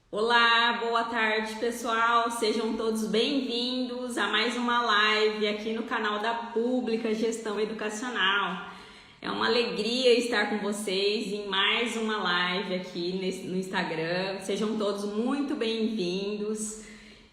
Olá, boa tarde pessoal, sejam todos bem-vindos a mais uma live aqui no canal da Pública Gestão Educacional. É uma alegria estar com vocês em mais uma live aqui no Instagram, sejam todos muito bem-vindos.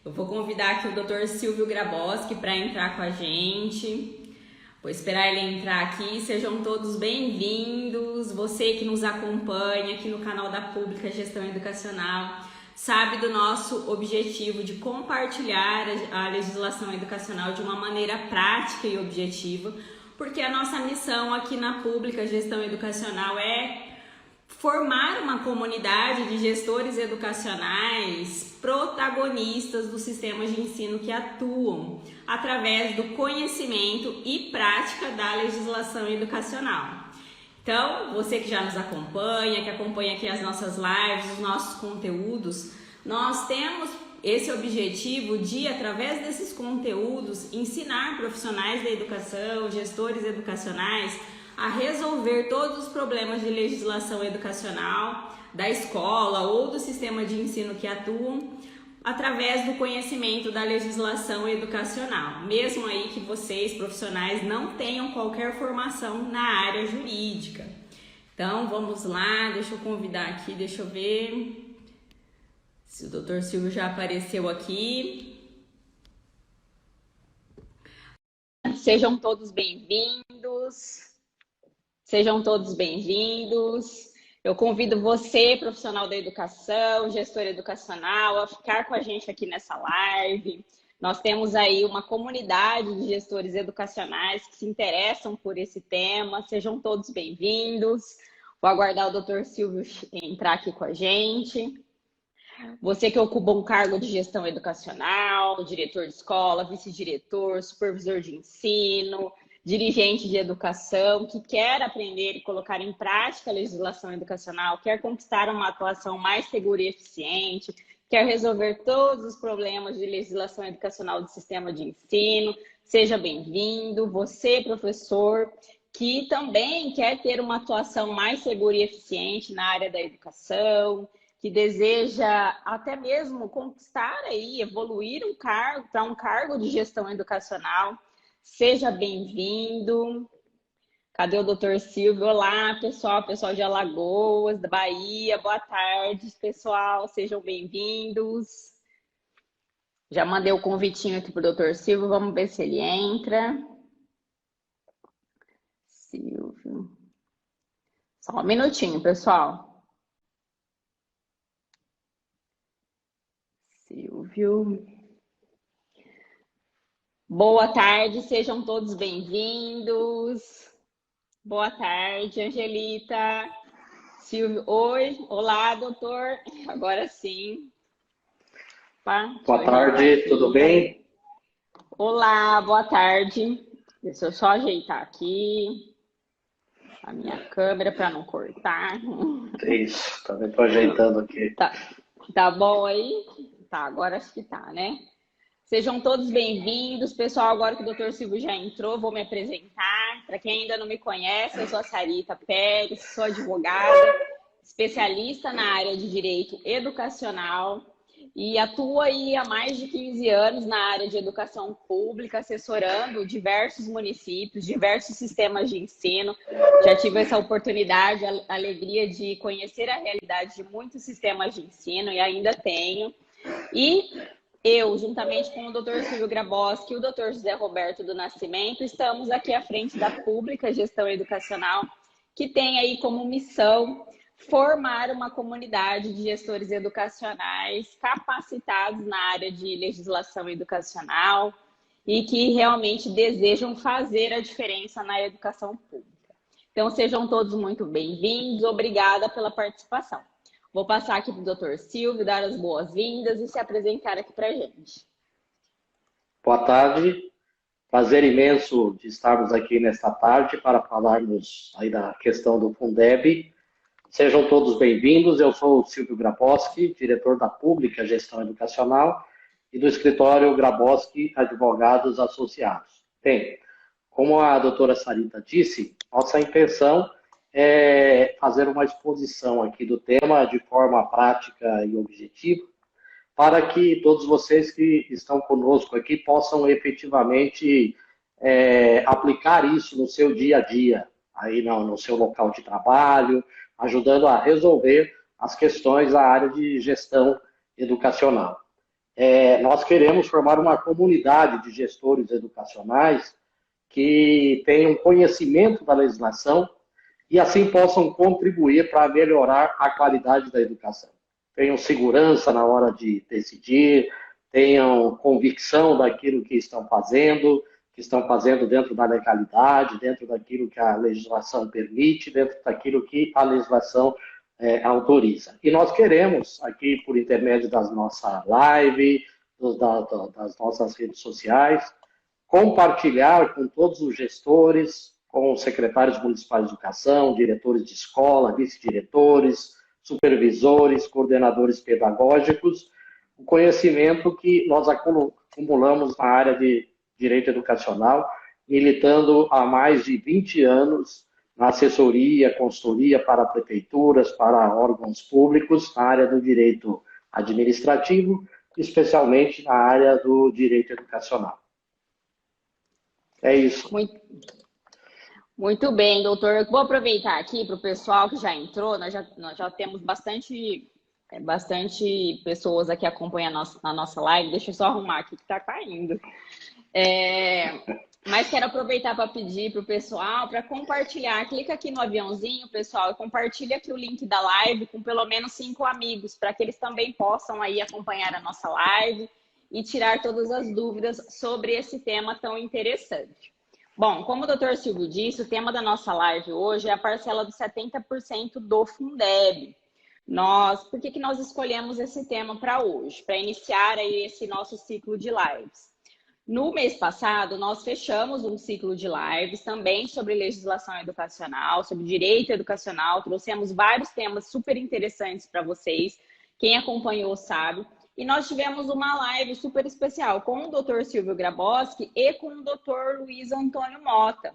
Eu vou convidar aqui o Dr. Silvio Graboski para entrar com a gente. Vou esperar ele entrar aqui, sejam todos bem-vindos. Você que nos acompanha aqui no canal da Pública Gestão Educacional sabe do nosso objetivo de compartilhar a legislação educacional de uma maneira prática e objetiva, porque a nossa missão aqui na Pública Gestão Educacional é formar uma comunidade de gestores educacionais protagonistas do sistema de ensino que atuam através do conhecimento e prática da legislação educacional. Então, você que já nos acompanha, que acompanha aqui as nossas lives, os nossos conteúdos, nós temos esse objetivo de, através desses conteúdos, ensinar profissionais da educação, gestores educacionais, a resolver todos os problemas de legislação educacional da escola ou do sistema de ensino que atuam, através do conhecimento da legislação educacional, mesmo aí que vocês, profissionais, não tenham qualquer formação na área jurídica. Então, vamos lá, deixa eu convidar aqui, deixa eu ver se o Dr. Silvio já apareceu aqui. Sejam todos bem-vindos. Sejam todos bem-vindos. Eu convido você, profissional da educação, gestor educacional, a ficar com a gente aqui nessa live. Nós temos aí uma comunidade de gestores educacionais que se interessam por esse tema. Sejam todos bem-vindos. Vou aguardar o Dr. Silvio entrar aqui com a gente. Você que ocupa um cargo de gestão educacional, diretor de escola, vice-diretor, supervisor de ensino, dirigente de educação, que quer aprender e colocar em prática a legislação educacional, quer conquistar uma atuação mais segura e eficiente, quer resolver todos os problemas de legislação educacional do sistema de ensino, seja bem-vindo. Você, professor, que também quer ter uma atuação mais segura e eficiente na área da educação, que deseja até mesmo conquistar aí, evoluir um cargo para um cargo de gestão educacional, seja bem-vindo. Cadê o Dr. Silvio? Olá, pessoal de Alagoas, da Bahia, boa tarde, pessoal, sejam bem-vindos. Já mandei o convitinho aqui para o Dr. Silvio, vamos ver se ele entra. Silvio. Só um minutinho, pessoal. Silvio. Boa tarde, sejam todos bem-vindos. Boa tarde, Angelita. Silvio, oi. Olá, doutor. Agora sim. Opa, Boa tarde, tudo bem? Olá, boa tarde. Deixa eu só ajeitar aqui a minha câmera para não cortar. Isso, também estou ajeitando aqui. Tá bom aí? Tá, agora acho que tá, né? Sejam todos bem-vindos. Pessoal, agora que o Dr. Silvio já entrou, vou me apresentar. Para quem ainda não me conhece, eu sou a Sarita Pérez, sou advogada, especialista na área de direito educacional e atuo aí há mais de 15 anos na área de educação pública, assessorando diversos municípios, diversos sistemas de ensino. Já tive essa oportunidade, a alegria de conhecer a realidade de muitos sistemas de ensino e ainda tenho. E eu, juntamente com o Dr. Silvio Graboski e o Dr. José Roberto do Nascimento, estamos aqui à frente da Pública Gestão Educacional, que tem aí como missão formar uma comunidade de gestores educacionais capacitados na área de legislação educacional e que realmente desejam fazer a diferença na educação pública. Então, sejam todos muito bem-vindos. Obrigada pela participação. Vou passar aqui para o Dr. Silvio, dar as boas-vindas e se apresentar aqui para a gente. Boa tarde, prazer imenso de estarmos aqui nesta tarde para falarmos aí da questão do Fundeb. Sejam todos bem-vindos, eu sou o Silvio Graboski, diretor da Pública Gestão Educacional e do escritório Graboski Advogados Associados. Bem, como a doutora Sarita disse, nossa intenção fazer uma exposição aqui do tema de forma prática e objetiva, para que todos vocês que estão conosco aqui possam efetivamente aplicar isso no seu dia a dia, aí no seu local de trabalho, ajudando a resolver as questões da área de gestão educacional. Nós queremos formar uma comunidade de gestores educacionais que tenham conhecimento da legislação e assim possam contribuir para melhorar a qualidade da educação. Tenham segurança na hora de decidir, tenham convicção daquilo que estão fazendo dentro da legalidade, dentro daquilo que a legislação permite, dentro daquilo que a legislação autoriza. E nós queremos, aqui por intermédio das nossas lives, das nossas redes sociais, compartilhar com todos os gestores, com os secretários municipais de educação, diretores de escola, vice-diretores, supervisores, coordenadores pedagógicos, o conhecimento que nós acumulamos na área de direito educacional, militando há mais de 20 anos na assessoria, consultoria para prefeituras, para órgãos públicos, na área do direito administrativo, especialmente na área do direito educacional. É isso. Muito bem, doutor. Eu vou aproveitar aqui para o pessoal que já entrou, nós já temos bastante pessoas aqui acompanhando a nossa live. Deixa eu só arrumar aqui que está caindo. Mas quero aproveitar para pedir para o pessoal para compartilhar. Clica aqui no aviãozinho, pessoal, e compartilha aqui o link da live com pelo menos 5 amigos, para que eles também possam aí acompanhar a nossa live e tirar todas as dúvidas sobre esse tema tão interessante. Bom, como o doutor Silvio disse, o tema da nossa live hoje é a parcela dos 70% do Fundeb. Por que nós escolhemos esse tema para hoje? Para iniciar aí esse nosso ciclo de lives. No mês passado, nós fechamos um ciclo de lives também sobre legislação educacional, sobre direito educacional. Trouxemos vários temas super interessantes para vocês. Quem acompanhou sabe. E nós tivemos uma live super especial com o Dr. Silvio Grabowski e com o Dr. Luiz Antônio Mota.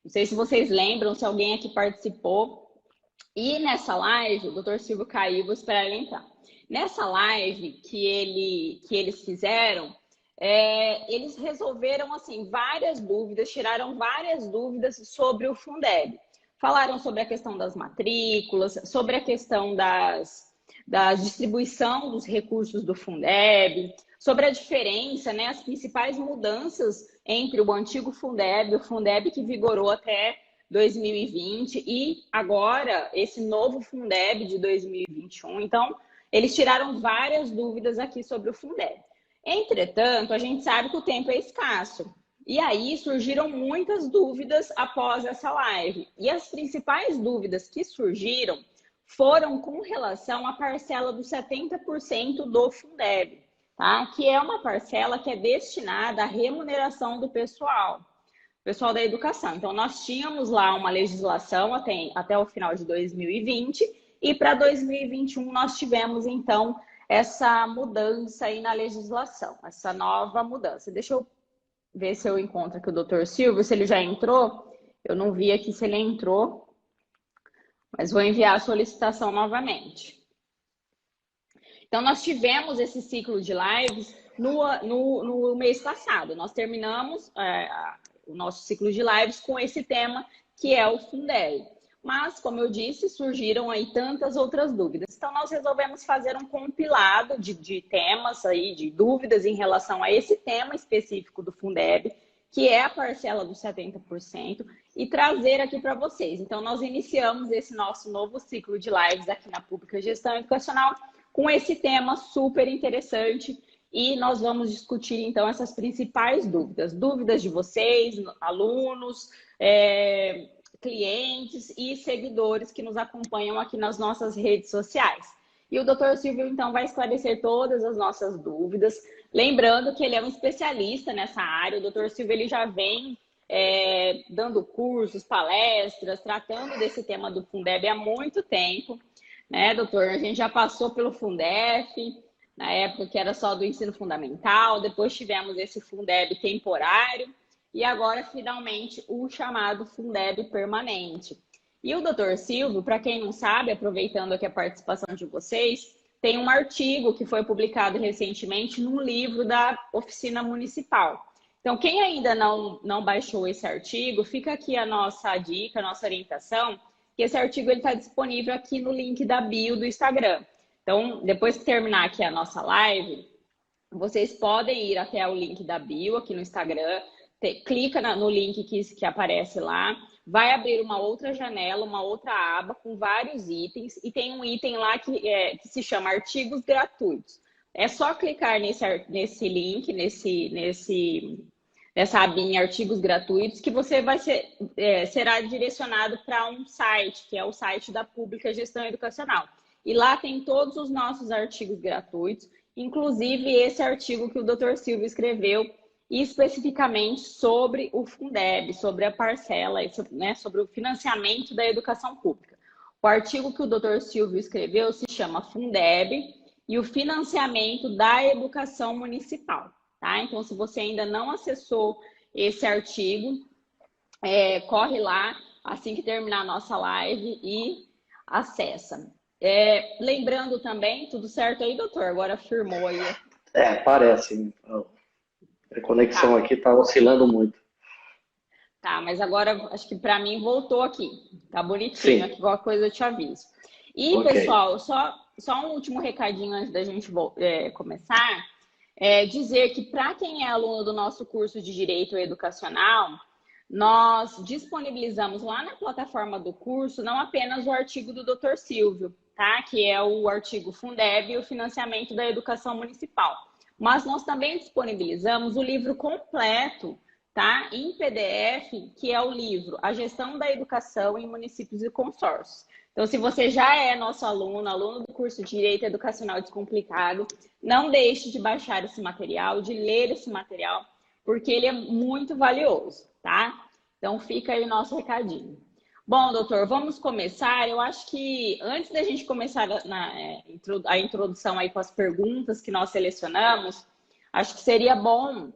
Não sei se vocês lembram, se alguém aqui participou. E nessa live, o Dr. Silvio caiu, vou esperar ele entrar. Nessa live que eles fizeram, eles resolveram assim várias dúvidas, tiraram várias dúvidas sobre o Fundeb. Falaram sobre a questão das matrículas, sobre a questão da distribuição dos recursos do Fundeb, sobre a diferença, né, as principais mudanças entre o antigo Fundeb, o Fundeb que vigorou até 2020 e agora esse novo Fundeb de 2021. Então, eles tiraram várias dúvidas aqui sobre o Fundeb. Entretanto, a gente sabe que o tempo é escasso. E aí surgiram muitas dúvidas após essa live. E as principais dúvidas que surgiram foram com relação à parcela dos 70% do Fundeb, tá? Que é uma parcela que é destinada à remuneração do pessoal da educação. Então, nós tínhamos lá uma legislação até o final de 2020 e para 2021 nós tivemos, então, essa mudança aí na legislação, essa nova mudança. Deixa eu ver se eu encontro aqui o doutor Silvio, se ele já entrou. Eu não vi aqui se ele entrou, mas vou enviar a solicitação novamente. Então, nós tivemos esse ciclo de lives no mês passado. Nós terminamos o nosso ciclo de lives com esse tema, que é o Fundeb. Mas, como eu disse, surgiram aí tantas outras dúvidas. Então, nós resolvemos fazer um compilado de temas aí, de dúvidas em relação a esse tema específico do Fundeb, que é a parcela dos 70%, e trazer aqui para vocês. Então, nós iniciamos esse nosso novo ciclo de lives aqui na Pública Gestão Educacional com esse tema super interessante e nós vamos discutir, então, essas principais dúvidas. Dúvidas de vocês, alunos, clientes e seguidores que nos acompanham aqui nas nossas redes sociais. E o Dr. Silvio, então, vai esclarecer todas as nossas dúvidas. Lembrando que ele é um especialista nessa área. O Dr. Silvio ele já vem dando cursos, palestras, tratando desse tema do Fundeb há muito tempo. Né, doutor? A gente já passou pelo Fundef, na época que era só do ensino fundamental. Depois tivemos esse Fundeb temporário. E agora, finalmente, o chamado Fundeb permanente. E o doutor Silvio, para quem não sabe, aproveitando aqui a participação de vocês, tem um artigo que foi publicado recentemente num livro da Oficina Municipal. Então, quem ainda não baixou esse artigo, fica aqui a nossa dica, a nossa orientação, que esse artigo está disponível aqui no link da bio do Instagram. Então, depois que terminar aqui a nossa live, vocês podem ir até o link da bio aqui no Instagram, clica no link que aparece lá, vai abrir uma outra janela, uma outra aba com vários itens, e tem um item lá que se chama Artigos Gratuitos. É só clicar nesse link, nessa abinha Artigos Gratuitos, que você será direcionado para um site, que é o site da Pública Gestão Educacional. E lá tem todos os nossos artigos gratuitos, inclusive esse artigo que o Dr. Silvio escreveu, especificamente sobre o Fundeb, sobre a parcela, né, sobre o financiamento da educação pública. O artigo que o Dr. Silvio escreveu se chama Fundeb e o financiamento da educação municipal. Tá? Então, se você ainda não acessou esse artigo, corre lá assim que terminar a nossa live e acessa. Lembrando também, tudo certo aí, doutor? Agora firmou aí. Parece. A conexão aqui está oscilando muito. Tá, mas agora acho que para mim voltou aqui. Tá bonitinho, Sim. aqui qualquer coisa eu te aviso. E, Okay. Pessoal, só um último recadinho antes da gente começar. Dizer que para quem é aluno do nosso curso de Direito Educacional, nós disponibilizamos lá na plataforma do curso não apenas o artigo do Dr. Silvio, tá? Que é o artigo Fundeb e o financiamento da educação municipal. Mas nós também disponibilizamos o livro completo, tá? Em PDF, que é o livro A Gestão da Educação em Municípios e Consórcios. Então, se você já é nosso aluno do curso de Direito Educacional Descomplicado, não deixe de baixar esse material, de ler esse material, porque ele é muito valioso, tá? Então, fica aí o nosso recadinho. Bom, doutor, vamos começar. Eu acho que antes da gente começar a introdução aí com as perguntas que nós selecionamos, acho que seria bom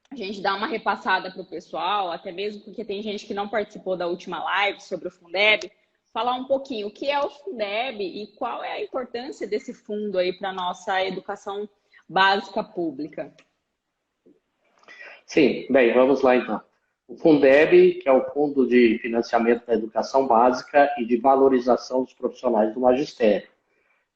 a gente dar uma repassada para o pessoal, até mesmo porque tem gente que não participou da última live sobre o Fundeb, falar um pouquinho o que é o Fundeb e qual é a importância desse fundo aí para a nossa educação básica pública. Sim, bem, vamos lá então. O Fundeb, que é o Fundo de Financiamento da Educação Básica e de Valorização dos Profissionais do Magistério.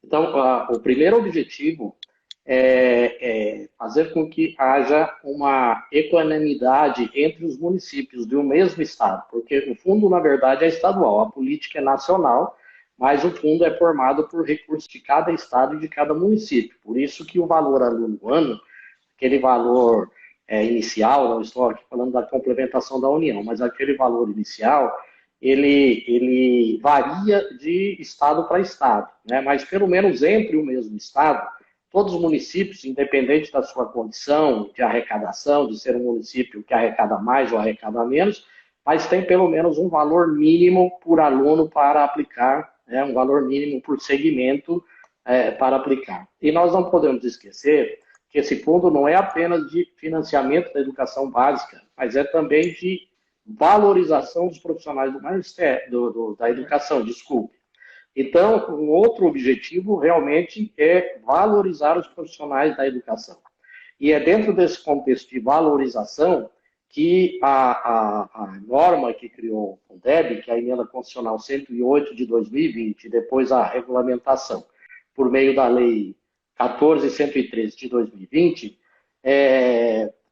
Então, o primeiro objetivo é fazer com que haja uma equanimidade entre os municípios de um mesmo estado, porque o fundo, na verdade, é estadual, a política é nacional, mas o fundo é formado por recursos de cada estado e de cada município. Por isso que o valor aluno ano, aquele valor inicial, não estou aqui falando da complementação da União, mas aquele valor inicial, ele varia de estado para estado, né? Mas pelo menos entre o mesmo estado, todos os municípios, independente da sua condição de arrecadação, de ser um município que arrecada mais ou arrecada menos, mas tem pelo menos um valor mínimo por aluno para aplicar, né? Um valor mínimo por segmento para aplicar. E nós não podemos esquecer que esse fundo não é apenas de financiamento da educação básica, mas é também de valorização dos profissionais do magistério, da educação, desculpe. Então, um outro objetivo realmente é valorizar os profissionais da educação. E é dentro desse contexto de valorização que a norma que criou o Fundeb, que é a Emenda Constitucional 108 de 2020, e depois a regulamentação por meio da Lei 14.113 de 2020,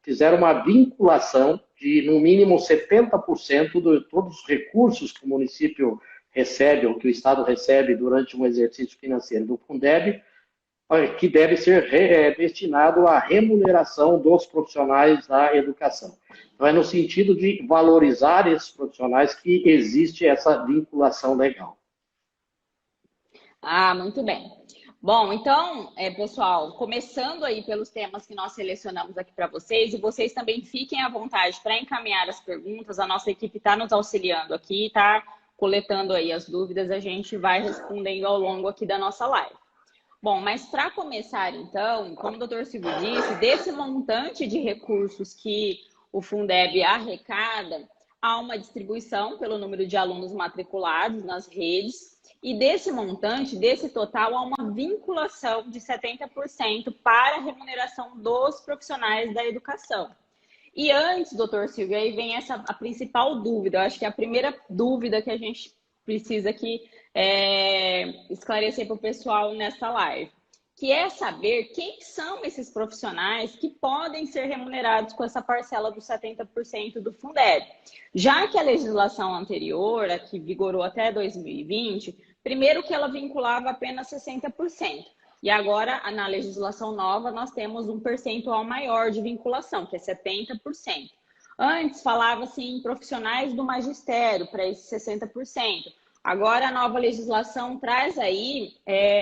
fizeram uma vinculação de, no mínimo, 70% de todos os recursos que o município recebe, ou que o Estado recebe durante um exercício financeiro do Fundeb, que deve ser destinado à remuneração dos profissionais da educação. Então, é no sentido de valorizar esses profissionais que existe essa vinculação legal. Muito bem. Bom, então, pessoal, começando aí pelos temas que nós selecionamos aqui para vocês, e vocês também fiquem à vontade para encaminhar as perguntas, a nossa equipe está nos auxiliando aqui, está coletando aí as dúvidas, a gente vai respondendo ao longo aqui da nossa live. Bom, mas para começar então, como o doutor Silvio disse, desse montante de recursos que o Fundeb arrecada, há uma distribuição pelo número de alunos matriculados nas redes, e desse montante, desse total, há uma vinculação de 70% para a remuneração dos profissionais da educação. E antes, doutor Silvio, aí vem a principal dúvida, eu acho que é a primeira dúvida que a gente precisa aqui esclarecer para o pessoal nessa live, que é saber quem são esses profissionais que podem ser remunerados com essa parcela dos 70% do Fundeb. Já que a legislação anterior, a que vigorou até 2020, primeiro que ela vinculava apenas 60%. E agora, na legislação nova, nós temos um percentual maior de vinculação, que é 70%. Antes falava-se em profissionais do magistério, para esses 60%. Agora, a nova legislação traz aí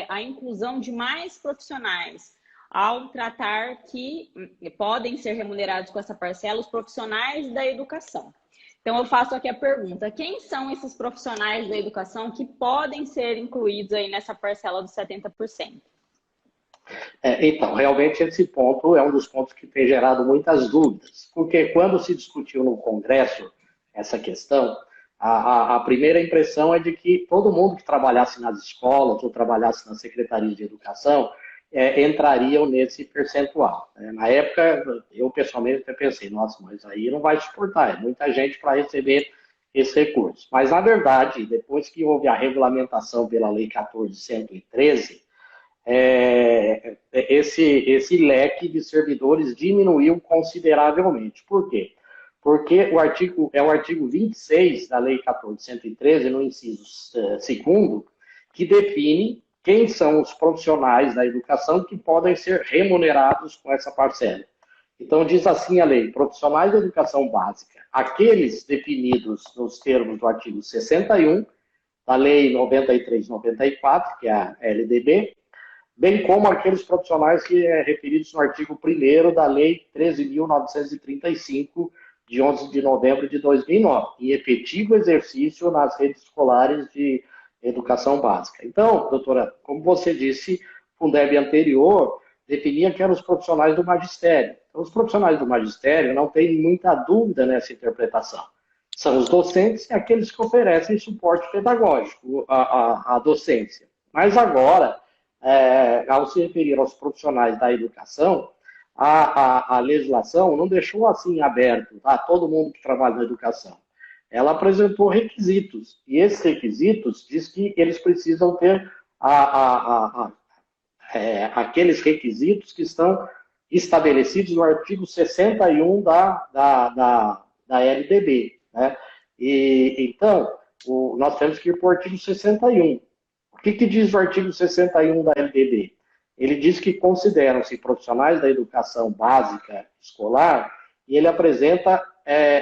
a inclusão de mais profissionais, ao tratar que podem ser remunerados com essa parcela os profissionais da educação. Então, eu faço aqui a pergunta: quem são esses profissionais da educação que podem ser incluídos aí nessa parcela dos 70%? Então, realmente esse ponto é um dos pontos que tem gerado muitas dúvidas, porque quando se discutiu no Congresso essa questão, a primeira impressão é de que todo mundo que trabalhasse nas escolas ou trabalhasse nas secretarias de educação entrariam nesse percentual. Na época, eu pessoalmente até pensei, nossa, mas aí não vai suportar, é muita gente para receber esse recurso. Mas, na verdade, depois que houve a regulamentação pela Lei 14.113, esse leque de servidores diminuiu consideravelmente. Por quê? Porque o artigo 26 da Lei 14.113, no inciso 2º, que define quem são os profissionais da educação que podem ser remunerados com essa parcela. Então, diz assim a lei: profissionais da educação básica, aqueles definidos nos termos do artigo 61 da Lei 93/94, que é a LDB, bem como aqueles profissionais que referidos no artigo 1º da Lei 13.935, de 11 de novembro de 2009, em efetivo exercício nas redes escolares de educação básica. Então, doutora, como você disse, o Fundeb anterior definia que eram os profissionais do magistério. Então, os profissionais do magistério não têm muita dúvida nessa interpretação. São os docentes e aqueles que oferecem suporte pedagógico à docência. Mas agora, ao se referir aos profissionais da educação, a legislação não deixou assim aberto a todo mundo que trabalha na educação. Ela apresentou requisitos, e esses requisitos diz que eles precisam ter aqueles requisitos que estão estabelecidos no artigo 61 da LDB. Né? Então, nós temos que ir para o artigo 61. O que diz o artigo 61 da LDB? Ele diz que consideram-se profissionais da educação básica escolar, e ele apresenta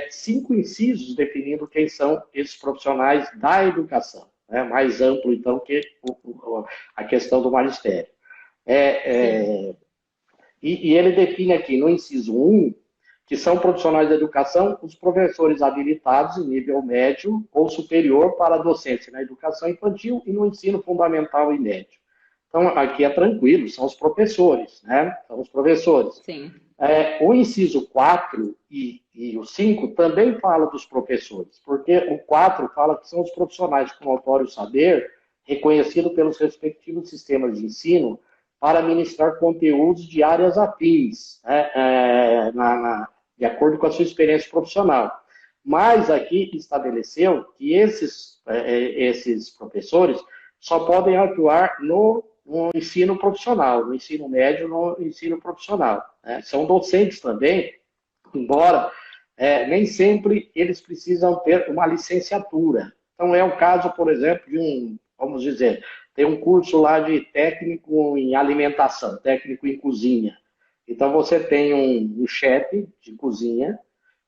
5 incisos definindo quem são esses profissionais da educação, né? Mais amplo, então, que a questão do magistério. E ele define aqui, no inciso 1, que são profissionais da educação os professores habilitados em nível médio ou superior para a docência na educação infantil e no ensino fundamental e médio. Então, aqui é tranquilo, são os professores, né? São os professores. Sim. O inciso 4 e o 5 também fala dos professores, porque o 4 fala que são os profissionais com notório saber, reconhecido pelos respectivos sistemas de ensino, para ministrar conteúdos de áreas afins, né? De acordo com a sua experiência profissional. Mas aqui estabeleceu que esses professores só podem atuar no ensino profissional, no ensino médio, no ensino profissional. Né? São docentes também, embora nem sempre eles precisam ter uma licenciatura. Então, é o caso, por exemplo, de vamos dizer, tem um curso lá de técnico em alimentação, técnico em cozinha. Então, você tem um chefe de cozinha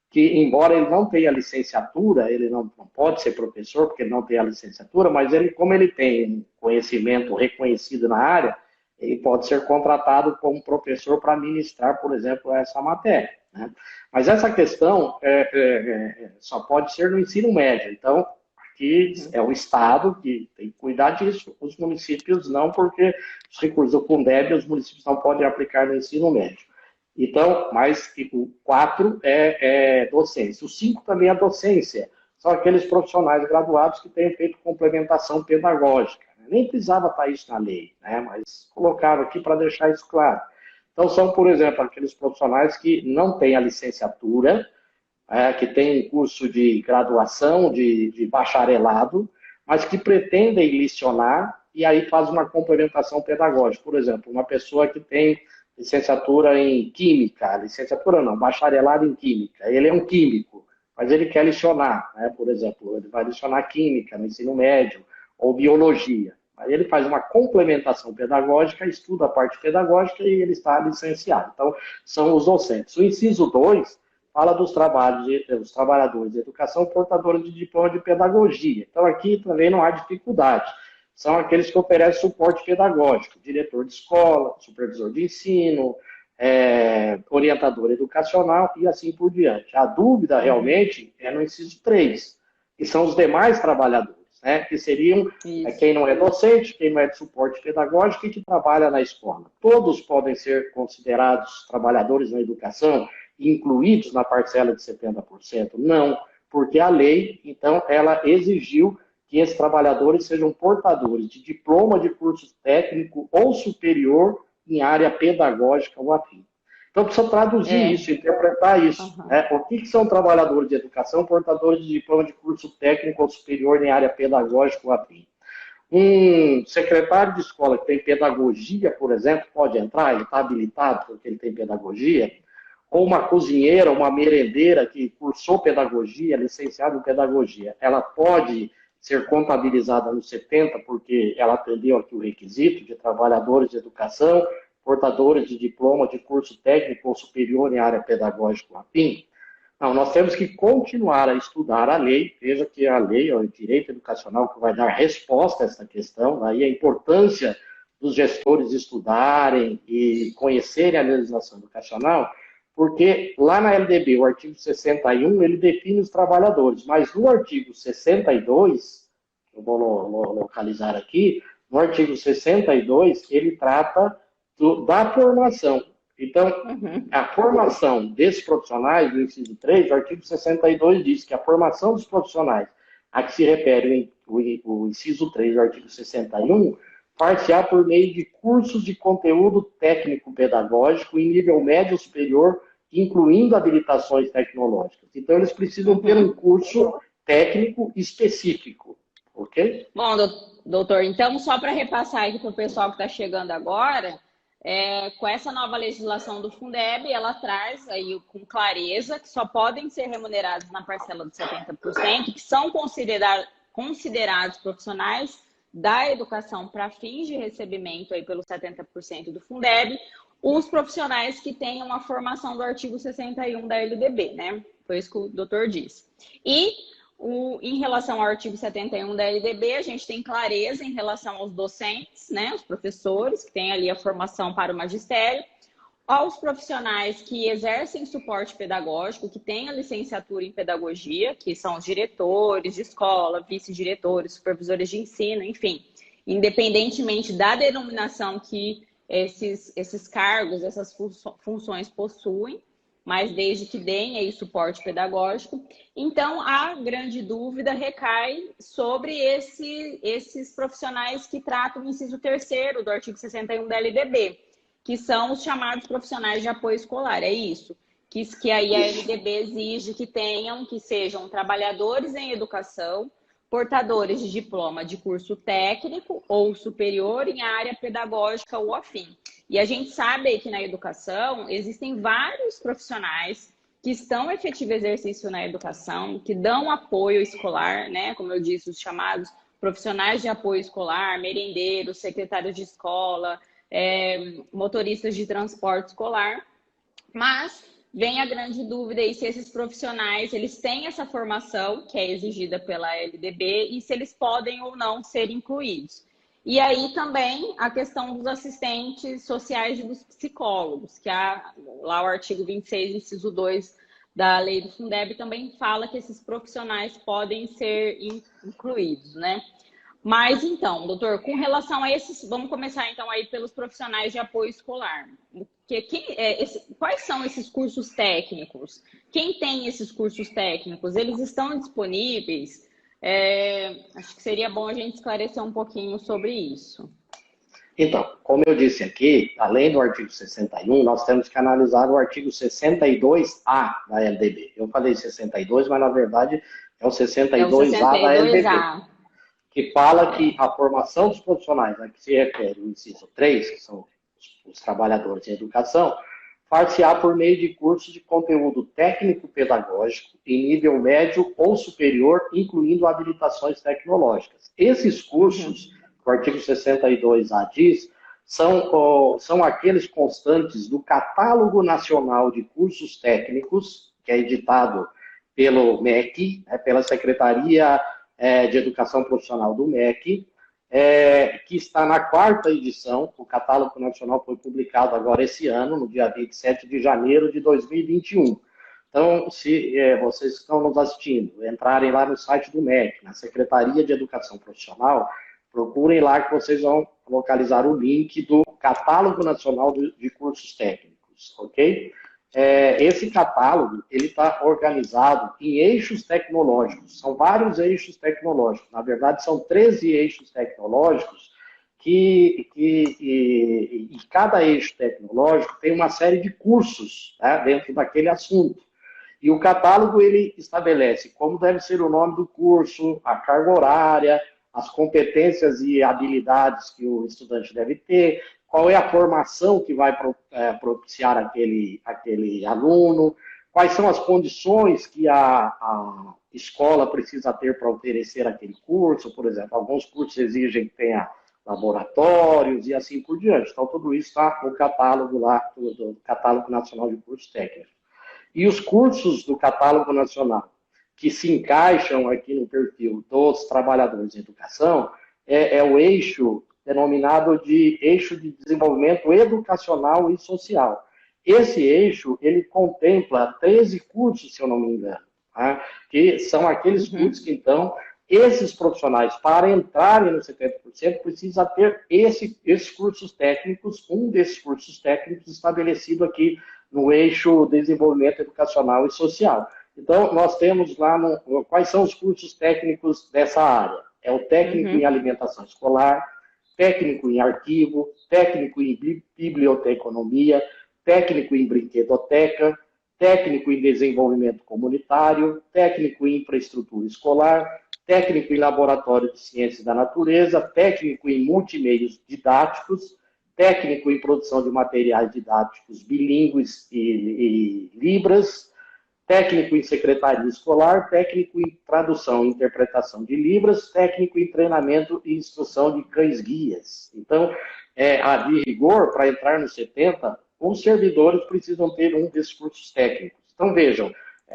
que, embora ele não tenha licenciatura, ele não pode ser professor, porque ele não tem a licenciatura, mas como ele tem conhecimento reconhecido na área, ele pode ser contratado como professor para ministrar, por exemplo, essa matéria. Né? Mas essa questão só pode ser no ensino médio. Então, aqui é o Estado que tem que cuidar disso, os municípios não, porque os recursos do Fundeb os municípios não podem aplicar no ensino médio. Então, mas o 4 é docência. O 5 também é docência. São aqueles profissionais graduados que têm feito complementação pedagógica. Nem precisava estar isso na lei, né? Mas colocava aqui para deixar isso claro. Então, são, por exemplo, aqueles profissionais que não têm a licenciatura, que têm curso de graduação, de bacharelado, mas que pretendem lecionar e aí faz uma complementação pedagógica. Por exemplo, uma pessoa que tem licenciatura em química, licenciatura não, bacharelado em química, ele é um químico, mas ele quer lecionar, né? Por exemplo, ele vai lecionar química no ensino médio ou biologia. Aí ele faz uma complementação pedagógica, estuda a parte pedagógica e ele está licenciado. Então, são os docentes. O inciso 2 fala dos trabalhadores de educação portadores de diploma de pedagogia. Então, aqui também não há dificuldade. São aqueles que oferecem suporte pedagógico, diretor de escola, supervisor de ensino, orientador educacional e assim por diante. A dúvida realmente é no inciso 3, que são os demais trabalhadores, né, que seriam quem não é docente, quem não é de suporte pedagógico e que trabalha na escola. Todos podem ser considerados trabalhadores na educação, incluídos na parcela de 70%? Não, porque a lei, então, ela exigiu que esses trabalhadores sejam portadores de diploma de curso técnico ou superior em área pedagógica ou afim. Então, precisa traduzir isso, interpretar isso. Né? O que são trabalhadores de educação, portadores de diploma de curso técnico ou superior em área pedagógica ou afim? Um secretário de escola que tem pedagogia, por exemplo, pode entrar, ele está habilitado porque ele tem pedagogia, ou uma cozinheira, uma merendeira que cursou pedagogia, licenciada em pedagogia, ela pode ser contabilizada no 70 porque ela atendeu aqui o requisito de trabalhadores de educação, portadores de diploma de curso técnico ou superior em área pedagógica ou afim? Não, nós temos que continuar a estudar a lei, veja que a lei, o direito educacional, que vai dar resposta a essa questão, daí a importância dos gestores estudarem e conhecerem a legislação educacional, porque lá na LDB, o artigo 61, ele define os trabalhadores, mas no artigo 62, eu vou localizar aqui, no artigo 62, ele trata da formação. Então, a formação desses profissionais, do inciso 3, o artigo 62 diz que a formação dos profissionais a que se refere o inciso 3 do artigo 61, far-se-á por meio de cursos de conteúdo técnico-pedagógico em nível médio ou superior, incluindo habilitações tecnológicas. Então, eles precisam ter um curso técnico específico, ok? Bom, doutor, então, só para repassar aqui para o pessoal que está chegando agora, com essa nova legislação do Fundeb, ela traz aí com clareza que só podem ser remunerados na parcela de 70%, que são considerados profissionais da educação para fins de recebimento aí pelo 70% do Fundeb, os profissionais que tenham a formação do artigo 61 da LDB, né? Foi isso que o doutor disse. E em relação ao artigo 71 da LDB, a gente tem clareza em relação aos docentes, né? Os professores que têm ali a formação para o magistério, aos profissionais que exercem suporte pedagógico, que têm a licenciatura em pedagogia, que são os diretores de escola, vice-diretores, supervisores de ensino, enfim, independentemente da denominação que esses cargos, essas funções possuem, mas desde que deem aí suporte pedagógico. Então, a grande dúvida recai sobre esses profissionais que tratam o inciso 3º do artigo 61 da LDB, que são os chamados profissionais de apoio escolar, é isso? Que aí a LDB exige que sejam trabalhadores em educação, portadores de diploma de curso técnico ou superior em área pedagógica ou afim. E a gente sabe que na educação existem vários profissionais que estão em efetivo exercício na educação, que dão apoio escolar, né? Como eu disse, os chamados profissionais de apoio escolar, merendeiros, secretários de escola, motoristas de transporte escolar, mas vem a grande dúvida aí se esses profissionais eles têm essa formação que é exigida pela LDB e se eles podem ou não ser incluídos. E aí também a questão dos assistentes sociais e dos psicólogos, que lá o artigo 26, inciso 2 da lei do Fundeb também fala que esses profissionais podem ser incluídos, né? Mas então, doutor, com relação a esses, vamos começar então aí pelos profissionais de apoio escolar. Quais são esses cursos técnicos? Quem tem esses cursos técnicos? Eles estão disponíveis? Acho que seria bom a gente esclarecer um pouquinho sobre isso. Então, como eu disse aqui, além do artigo 61, nós temos que analisar o artigo 62A da LDB. Eu falei 62, mas na verdade é o 62A da LDB, que fala que a formação dos profissionais, a que se refere o inciso 3, que são os trabalhadores em educação, far-se-á por meio de cursos de conteúdo técnico-pedagógico em nível médio ou superior, incluindo habilitações tecnológicas. Esses cursos, que o artigo 62A diz, são aqueles constantes do Catálogo Nacional de Cursos Técnicos, que é editado pelo MEC, pela Secretaria de Educação Profissional do MEC, que está na 4ª edição. O Catálogo Nacional foi publicado agora esse ano, no dia 27 de janeiro de 2021. Então, se vocês que estão nos assistindo, entrarem lá no site do MEC, na Secretaria de Educação Profissional, procurem lá que vocês vão localizar o link do Catálogo Nacional de Cursos Técnicos, ok? Esse catálogo ele está organizado em eixos tecnológicos. São vários eixos tecnológicos. Na verdade, são 13 eixos tecnológicos e cada eixo tecnológico tem uma série de cursos, né, dentro daquele assunto. E o catálogo ele estabelece como deve ser o nome do curso, a carga horária, as competências e habilidades que o estudante deve ter, qual é a formação que vai propiciar aquele aluno, quais são as condições que a escola precisa ter para oferecer aquele curso. Por exemplo, alguns cursos exigem que tenha laboratórios e assim por diante. Então, tudo isso está no catálogo lá, do Catálogo Nacional de Cursos Técnicos. E os cursos do Catálogo Nacional que se encaixam aqui no perfil dos trabalhadores de educação é o eixo denominado de eixo de desenvolvimento educacional e social. Esse eixo, ele contempla 13 cursos, se eu não me engano, tá? Que são aqueles cursos que, então, esses profissionais, para entrarem no 70%, precisa ter esses cursos técnicos, um desses cursos técnicos estabelecido aqui no eixo desenvolvimento educacional e social. Então, nós temos lá quais são os cursos técnicos dessa área. É o técnico em alimentação escolar, técnico em arquivo, técnico em biblioteconomia, técnico em brinquedoteca, técnico em desenvolvimento comunitário, técnico em infraestrutura escolar, técnico em laboratório de ciências da natureza, técnico em multimeios didáticos, técnico em produção de materiais didáticos bilíngues e Libras, técnico em secretaria escolar, técnico em tradução e interpretação de Libras, técnico em treinamento e instrução de cães-guias. Então, de rigor, para entrar no 70, os servidores precisam ter um desses cursos técnicos. Então, vejam,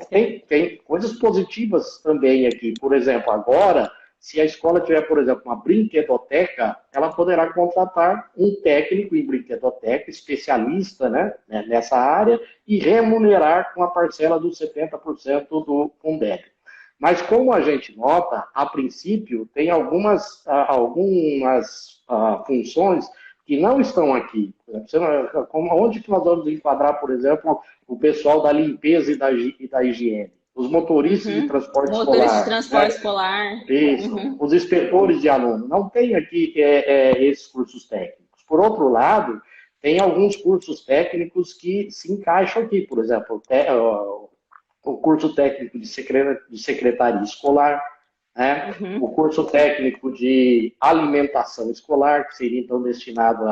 tem coisas positivas também aqui. Por exemplo, agora, se a escola tiver, por exemplo, uma brinquedoteca, ela poderá contratar um técnico em brinquedoteca, especialista, né, nessa área, e remunerar com a parcela dos 70% do Fundeb. Mas como a gente nota, a princípio, tem algumas funções que não estão aqui. Onde que nós vamos enquadrar, por exemplo, o pessoal da limpeza e da higiene? Os motoristas de transporte escolar. Motoristas de transporte escolar. Isso. Os inspetores de aluno. Não tem aqui esses cursos técnicos. Por outro lado, tem alguns cursos técnicos que se encaixam aqui. Por exemplo, o curso técnico de secretaria escolar, né? O curso técnico de alimentação escolar, que seria então destinado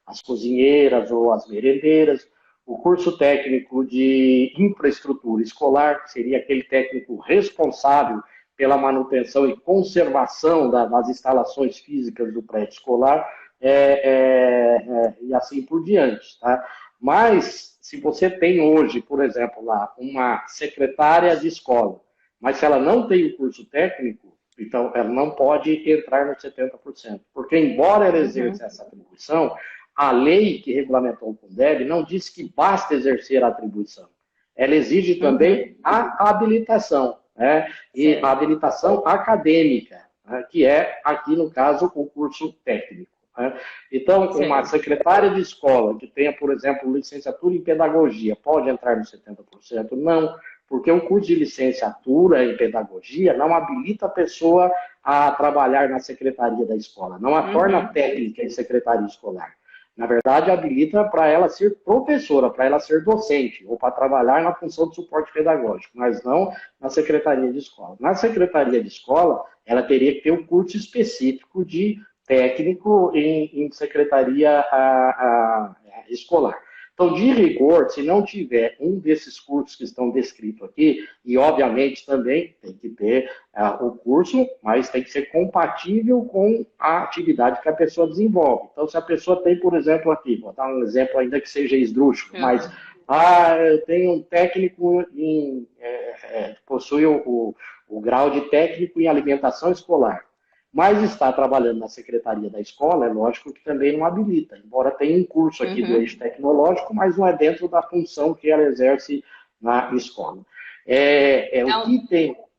às cozinheiras ou às merendeiras. O curso técnico de infraestrutura escolar, que seria aquele técnico responsável pela manutenção e conservação das instalações físicas do prédio escolar, e assim por diante. Tá? Mas, se você tem hoje, por exemplo, lá, uma secretária de escola, mas se ela não tem o curso técnico, então ela não pode entrar no 70%. Porque, embora ela exerça essa atribuição, a lei que regulamentou o Fundeb não diz que basta exercer a atribuição. Ela exige também a habilitação, né? E a habilitação acadêmica. né, que é, aqui no caso, o curso técnico. Né? Então, uma secretária de escola que tenha, por exemplo, licenciatura em pedagogia, pode entrar nos 70%? Não, porque o curso de licenciatura em pedagogia não habilita a pessoa a trabalhar na secretaria da escola, não a torna técnica em secretaria escolar. Na verdade, habilita para ela ser professora, para ela ser docente, ou para trabalhar na função de suporte pedagógico, mas não na secretaria de escola. Na secretaria de escola, ela teria que ter um curso específico de técnico em secretaria escolar. Então, de rigor, se não tiver um desses cursos que estão descritos aqui, e obviamente também tem que ter o curso, mas tem que ser compatível com a atividade que a pessoa desenvolve. Então, se a pessoa tem, por exemplo, aqui, vou dar um exemplo ainda que seja esdrúxulo, mas eu tenho um técnico possui o grau de técnico em alimentação escolar, mas está trabalhando na secretaria da escola, é lógico que também não habilita, embora tenha um curso aqui do eixo tecnológico, mas não é dentro da função que ela exerce na escola.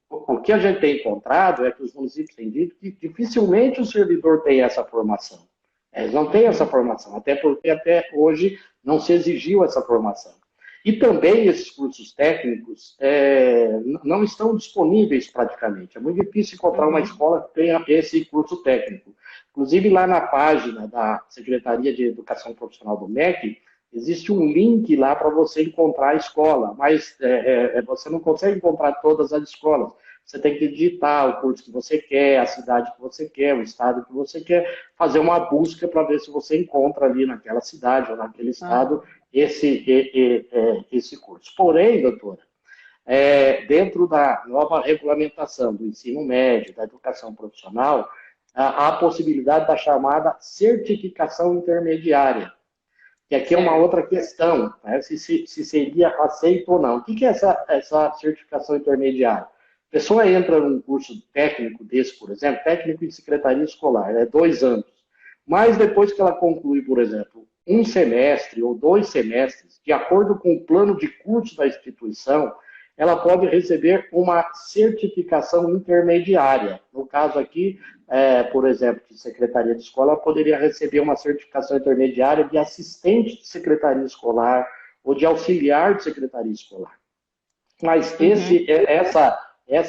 O que a gente tem encontrado é que os municípios têm dito que dificilmente o servidor tem essa formação. Eles não têm essa formação, até porque até hoje não se exigiu essa formação. E também esses cursos técnicos não estão disponíveis praticamente. É muito difícil encontrar uma escola que tenha esse curso técnico. Inclusive, lá na página da Secretaria de Educação Profissional do MEC, existe um link lá para você encontrar a escola, mas você não consegue encontrar todas as escolas. Você tem que digitar o curso que você quer, a cidade que você quer, o estado que você quer, fazer uma busca para ver se você encontra ali naquela cidade ou naquele estado esse curso. Porém, doutora, dentro da nova regulamentação do ensino médio, da educação profissional, há a possibilidade da chamada certificação intermediária, que aqui é uma outra questão, né, se seria aceito ou não. O que é essa certificação intermediária? A pessoa entra num curso técnico desse, por exemplo, técnico em secretaria escolar, 2 anos. Mas depois que ela conclui, por exemplo, 1 semestre ou 2 semestres, de acordo com o plano de curso da instituição, ela pode receber uma certificação intermediária. No caso aqui, por exemplo, de secretaria de escola, ela poderia receber uma certificação intermediária de assistente de secretaria escolar ou de auxiliar de secretaria escolar. Mas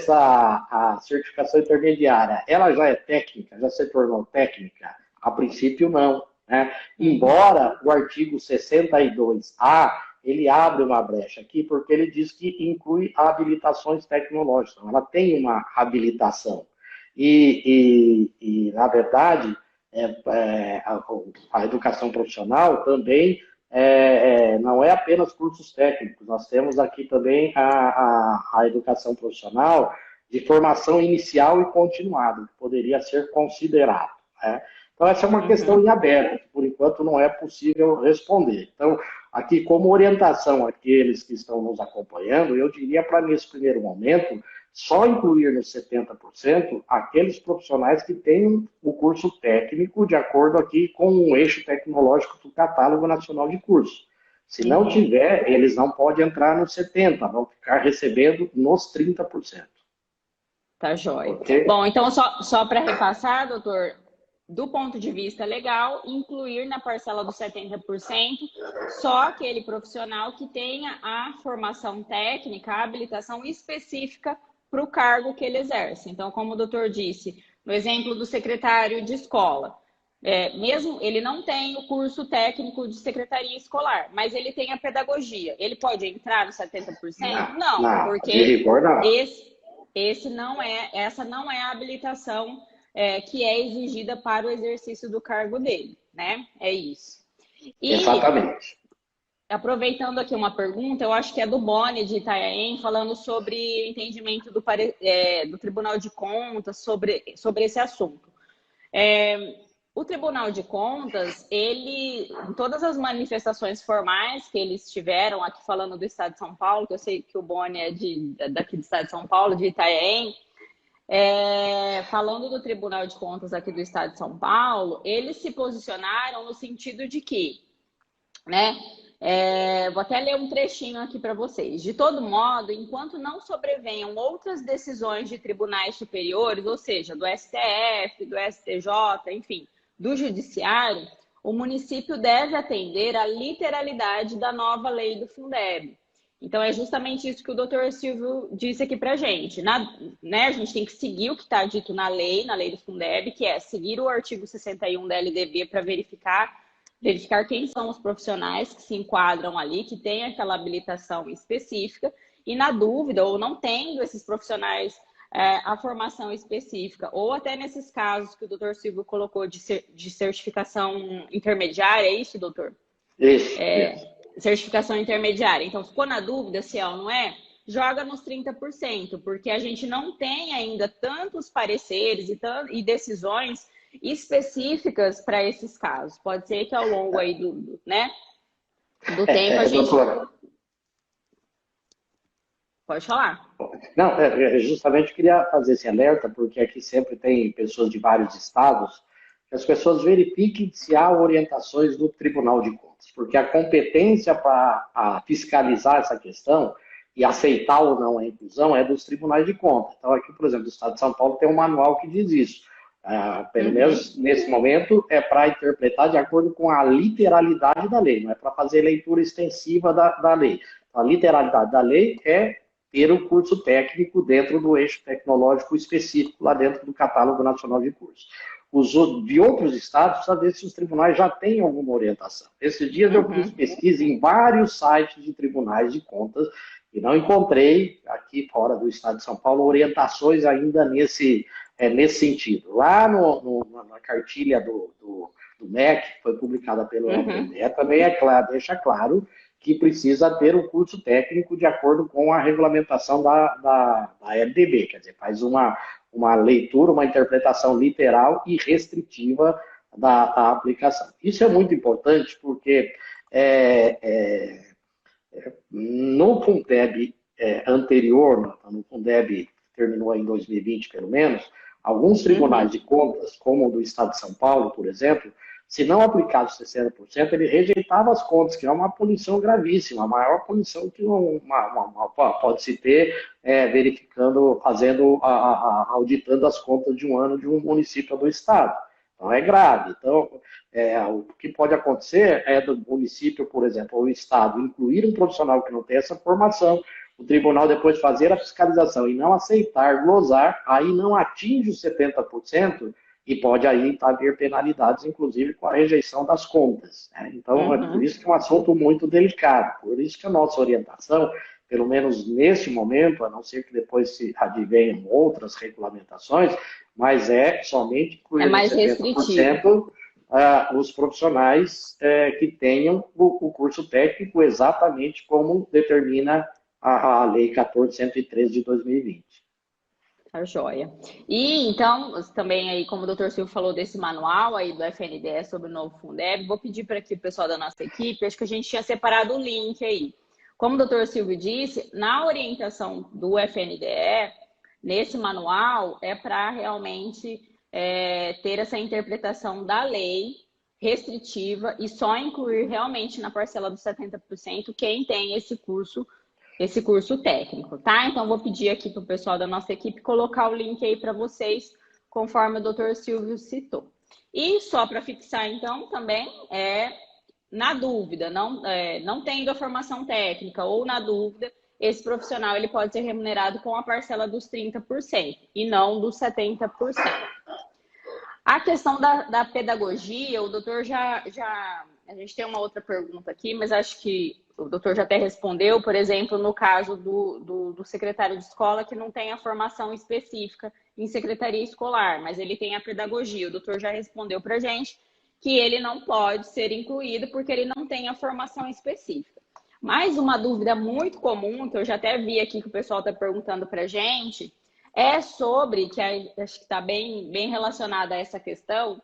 a certificação intermediária, ela já é técnica, já se tornou técnica? A princípio, não. Né? Embora o artigo 62A, ele abre uma brecha aqui, porque ele diz que inclui habilitações tecnológicas. Ela tem uma habilitação. Na verdade, a educação profissional também não é apenas cursos técnicos. Nós temos aqui também a educação profissional de formação inicial e continuada, que poderia ser considerado. Né? Então, essa é uma questão em aberto, que por enquanto não é possível responder. Então, aqui, como orientação àqueles que estão nos acompanhando, eu diria para, nesse primeiro momento, só incluir nos 70% aqueles profissionais que têm o curso técnico de acordo aqui com o eixo tecnológico do Catálogo Nacional de Cursos. Se não tiver, eles não podem entrar nos 70%, vão ficar recebendo nos 30%. Tá jóia. Okay? Bom, então, só para repassar, doutor, do ponto de vista legal, incluir na parcela dos 70% só aquele profissional que tenha a formação técnica, a habilitação específica para o cargo que ele exerce. Então, como o doutor disse, no exemplo do secretário de escola, mesmo ele não tem o curso técnico de secretaria escolar, mas ele tem a pedagogia. Ele pode entrar no 70%? Não, porque essa não é a habilitação que é exigida para o exercício do cargo dele, né? É isso. Exatamente. Aproveitando aqui uma pergunta, eu acho que é do Boni de Itanhaém, falando sobre o entendimento do Tribunal de Contas sobre esse assunto. O Tribunal de Contas, em todas as manifestações formais que eles tiveram, aqui falando do Estado de São Paulo, que eu sei que o Boni é daqui do Estado de São Paulo, de Itanhaém, falando do Tribunal de Contas aqui do Estado de São Paulo, eles se posicionaram no sentido de que, né, Vou até ler um trechinho aqui para vocês. De todo modo, enquanto não sobrevenham outras decisões de tribunais superiores, ou seja, do STF, do STJ, enfim, do Judiciário, o município deve atender à literalidade da nova lei do Fundeb. Então, é justamente isso que o doutor Silvio disse aqui para a gente. A gente tem que seguir o que está dito na lei do Fundeb, que é seguir o artigo 61 da LDB para verificar quem são os profissionais que se enquadram ali, que têm aquela habilitação específica, e na dúvida, ou não tendo esses profissionais a formação específica, ou até nesses casos que o doutor Silvio colocou de certificação intermediária, é isso, doutor? Isso. Certificação intermediária. Então, ficou na dúvida se é ou não é, joga nos 30%, porque a gente não tem ainda tantos pareceres e decisões específicas para esses casos. Pode ser que ao longo aí do tempo a gente... Doutora. Pode falar. Não, justamente queria fazer esse alerta, porque aqui sempre tem pessoas de vários estados, que as pessoas verifiquem se há orientações do Tribunal de Contas, porque a competência para fiscalizar essa questão e aceitar ou não a inclusão é dos tribunais de contas. Então, aqui, por exemplo, do Estado de São Paulo tem um manual que diz isso. Pelo menos nesse momento, é para interpretar de acordo com a literalidade da lei, não é para fazer leitura extensiva da lei. A literalidade da lei é ter o curso técnico dentro do eixo tecnológico específico, lá dentro do Catálogo Nacional de Cursos. De outros estados, precisa ver se os tribunais já têm alguma orientação. Esses dias eu fiz pesquisa em vários sites de tribunais de contas e não encontrei, aqui fora do estado de São Paulo, orientações ainda nesse sentido. Lá na cartilha do MEC, que foi publicada pelo FNDE, também deixa claro que precisa ter um curso técnico de acordo com a regulamentação da LDB, quer dizer, faz uma leitura, uma interpretação literal e restritiva da aplicação. Isso é muito importante porque no Fundeb anterior, no Fundeb que terminou em 2020 pelo menos, alguns tribunais de contas, como o do Estado de São Paulo, por exemplo, se não aplicasse 60%, ele rejeitava as contas, que é uma punição gravíssima, a maior punição que pode se ter verificando, auditando as contas de um ano de um município ou do Estado. Então, é grave. Então, o que pode acontecer é do município, por exemplo, ou o Estado, incluir um profissional que não tem essa formação, o tribunal depois fazer a fiscalização e não aceitar, glosar, aí não atinge os 70%, e pode aí haver penalidades, inclusive com a rejeição das contas. Né? Então, é por isso que é um assunto muito delicado. Por isso que a nossa orientação, pelo menos nesse momento, a não ser que depois se advenham outras regulamentações, mas é somente incluir mais 70% os profissionais que tenham o curso técnico exatamente como determina a Lei 14.113 de 2020. Tá joia. E então, também aí, como o doutor Silvio falou desse manual aí do FNDE sobre o novo Fundeb, vou pedir para aqui o pessoal da nossa equipe, acho que a gente tinha separado o link aí. Como o doutor Silvio disse, na orientação do FNDE, nesse manual, é para realmente ter essa interpretação da lei restritiva e só incluir realmente na parcela dos 70% quem tem esse curso técnico, tá? Então, vou pedir aqui para o pessoal da nossa equipe colocar o link aí para vocês, conforme o doutor Silvio citou. E só para fixar, então, também, na dúvida, não tendo a formação técnica ou na dúvida, esse profissional ele pode ser remunerado com a parcela dos 30% e não dos 70%. A questão da pedagogia, o doutor a gente tem uma outra pergunta aqui, mas acho que o doutor já até respondeu, por exemplo, no caso do secretário de escola que não tem a formação específica em secretaria escolar, mas ele tem a pedagogia. O doutor já respondeu para a gente que ele não pode ser incluído porque ele não tem a formação específica. Mas uma dúvida muito comum, que eu já até vi aqui que o pessoal está perguntando para a gente, é sobre, que acho que está bem relacionada a essa questão,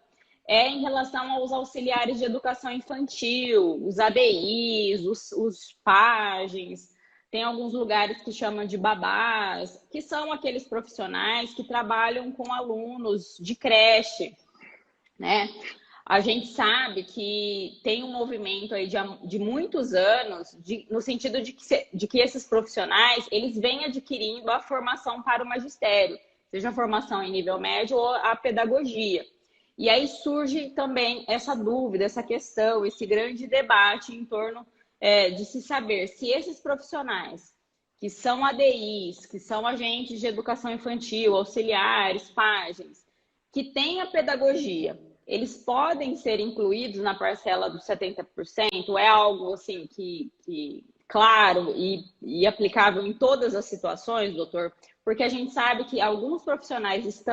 em relação aos auxiliares de educação infantil, os ADIs, os pajens, tem alguns lugares que chamam de babás, que são aqueles profissionais que trabalham com alunos de creche, né? A gente sabe que tem um movimento aí de muitos anos, no sentido de que esses profissionais, eles vêm adquirindo a formação para o magistério, seja a formação em nível médio ou a pedagogia. E aí surge também essa dúvida, essa questão, esse grande debate em torno de se saber se esses profissionais, que são ADIs, que são agentes de educação infantil, auxiliares, pajens, que têm a pedagogia, eles podem ser incluídos na parcela dos 70%? É algo assim que claro e aplicável em todas as situações, doutor? Porque a gente sabe que alguns profissionais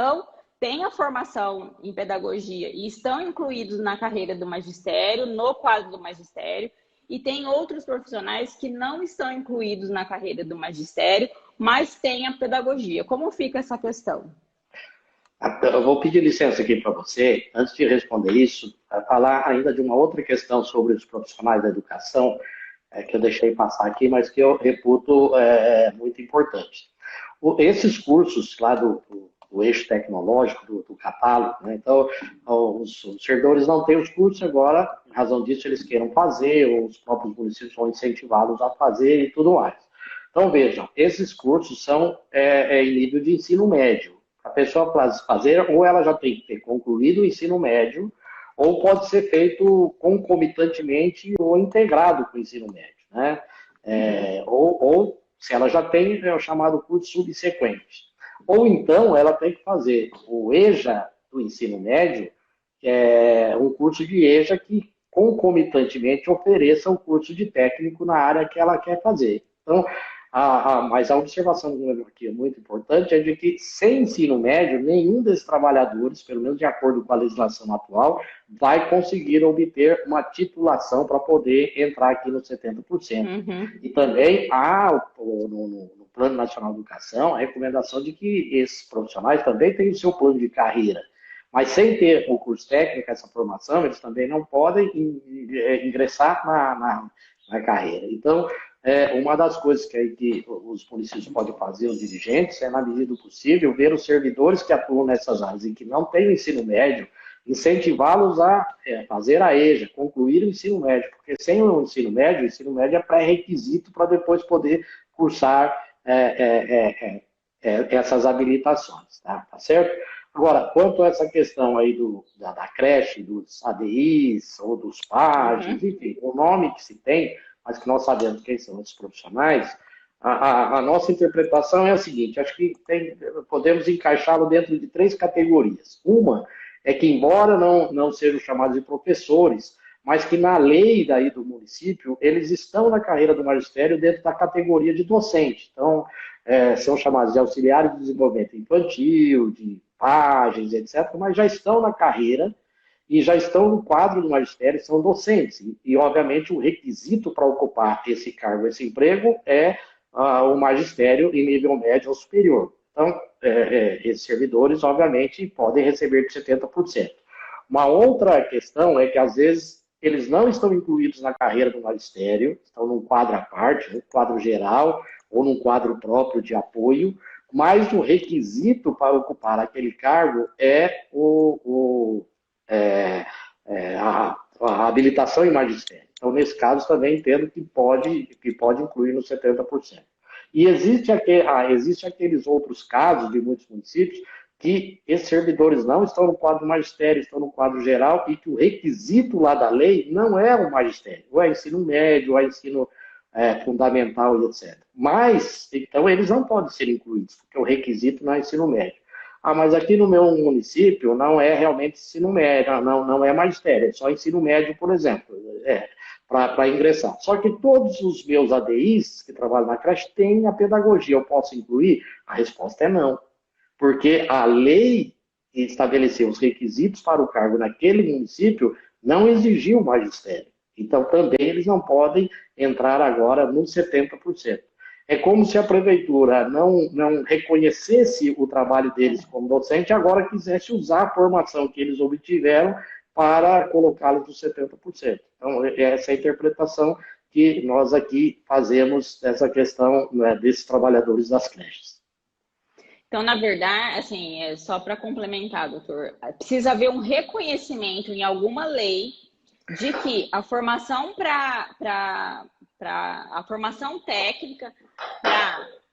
têm a formação em pedagogia e estão incluídos na carreira do magistério, no quadro do magistério, e tem outros profissionais que não estão incluídos na carreira do magistério, mas têm a pedagogia. Como fica essa questão? Eu vou pedir licença aqui para você, antes de responder isso, para falar ainda de uma outra questão sobre os profissionais da educação, que eu deixei passar aqui, mas que eu reputo muito importante. Esses cursos lá do eixo tecnológico, do catálogo, né? Então, os servidores não têm os cursos agora, em razão disso eles queiram fazer, ou os próprios municípios vão incentivá-los a fazer e tudo mais. Então, vejam, esses cursos são em nível de ensino médio. A pessoa fazer, ou ela já tem que ter concluído o ensino médio, ou pode ser feito concomitantemente ou integrado com o ensino médio, né? Ou se ela já tem, é o chamado curso subsequente. Ou então ela tem que fazer o EJA do ensino médio, que é um curso de EJA que concomitantemente ofereça o curso de técnico na área que ela quer fazer. Então, mas a observação aqui é muito importante é de que sem ensino médio, nenhum desses trabalhadores, pelo menos de acordo com a legislação atual, vai conseguir obter uma titulação para poder entrar aqui no 70%. E também há no Plano Nacional de Educação a recomendação de que esses profissionais também tenham o seu plano de carreira. Mas sem ter o curso técnico, essa formação, eles também não podem ingressar na carreira. Então, uma das coisas que os municípios podem fazer, os dirigentes, na medida do possível, ver os servidores que atuam nessas áreas e que não têm o ensino médio, incentivá-los a fazer a EJA, concluir o ensino médio, porque sem o ensino médio é pré-requisito para depois poder cursar essas habilitações, tá certo? Agora, quanto a essa questão aí da creche, dos ADIs ou dos PAGs, enfim, o nome que se tem, mas que nós sabemos quem são esses profissionais, a nossa interpretação é a seguinte, acho que podemos encaixá-lo dentro de 3 categorias. Uma é que, embora não sejam chamados de professores, mas que na lei daí do município, eles estão na carreira do magistério dentro da categoria de docente. Então, são chamados de auxiliares de desenvolvimento infantil, de páginas, etc., mas já estão na carreira e já estão no quadro do magistério, são docentes. E obviamente, o requisito para ocupar esse cargo, esse emprego, é o magistério em nível médio ou superior. Então, esses servidores, obviamente, podem receber de 70%. Uma outra questão é que, às vezes, eles não estão incluídos na carreira do magistério, estão num quadro à parte, num quadro geral ou num quadro próprio de apoio, mas o requisito para ocupar aquele cargo é a habilitação em magistério. Então, nesse caso, também entendo que pode incluir nos 70%. E existe aqueles outros casos de muitos municípios que esses servidores não estão no quadro do magistério, estão no quadro geral e que o requisito lá da lei não é o magistério, ou é ensino médio, ou é ensino fundamental e etc. Mas, então, eles não podem ser incluídos, porque o requisito não é ensino médio. Mas aqui no meu município não é realmente ensino médio, não é magistério, é só ensino médio, por exemplo, para ingressar. Só que todos os meus ADIs que trabalham na creche têm a pedagogia, eu posso incluir? A resposta é não, porque a lei que estabeleceu os requisitos para o cargo naquele município não exigiu o magistério. Então, também eles não podem entrar agora nos 70%. É como se a prefeitura não reconhecesse o trabalho deles como docente e agora quisesse usar a formação que eles obtiveram para colocá-los nos 70%. Então, essa é a interpretação que nós aqui fazemos dessa questão, né, desses trabalhadores das creches. Então, na verdade, assim, só para complementar, doutor, precisa haver um reconhecimento em alguma lei de que a formação a formação técnica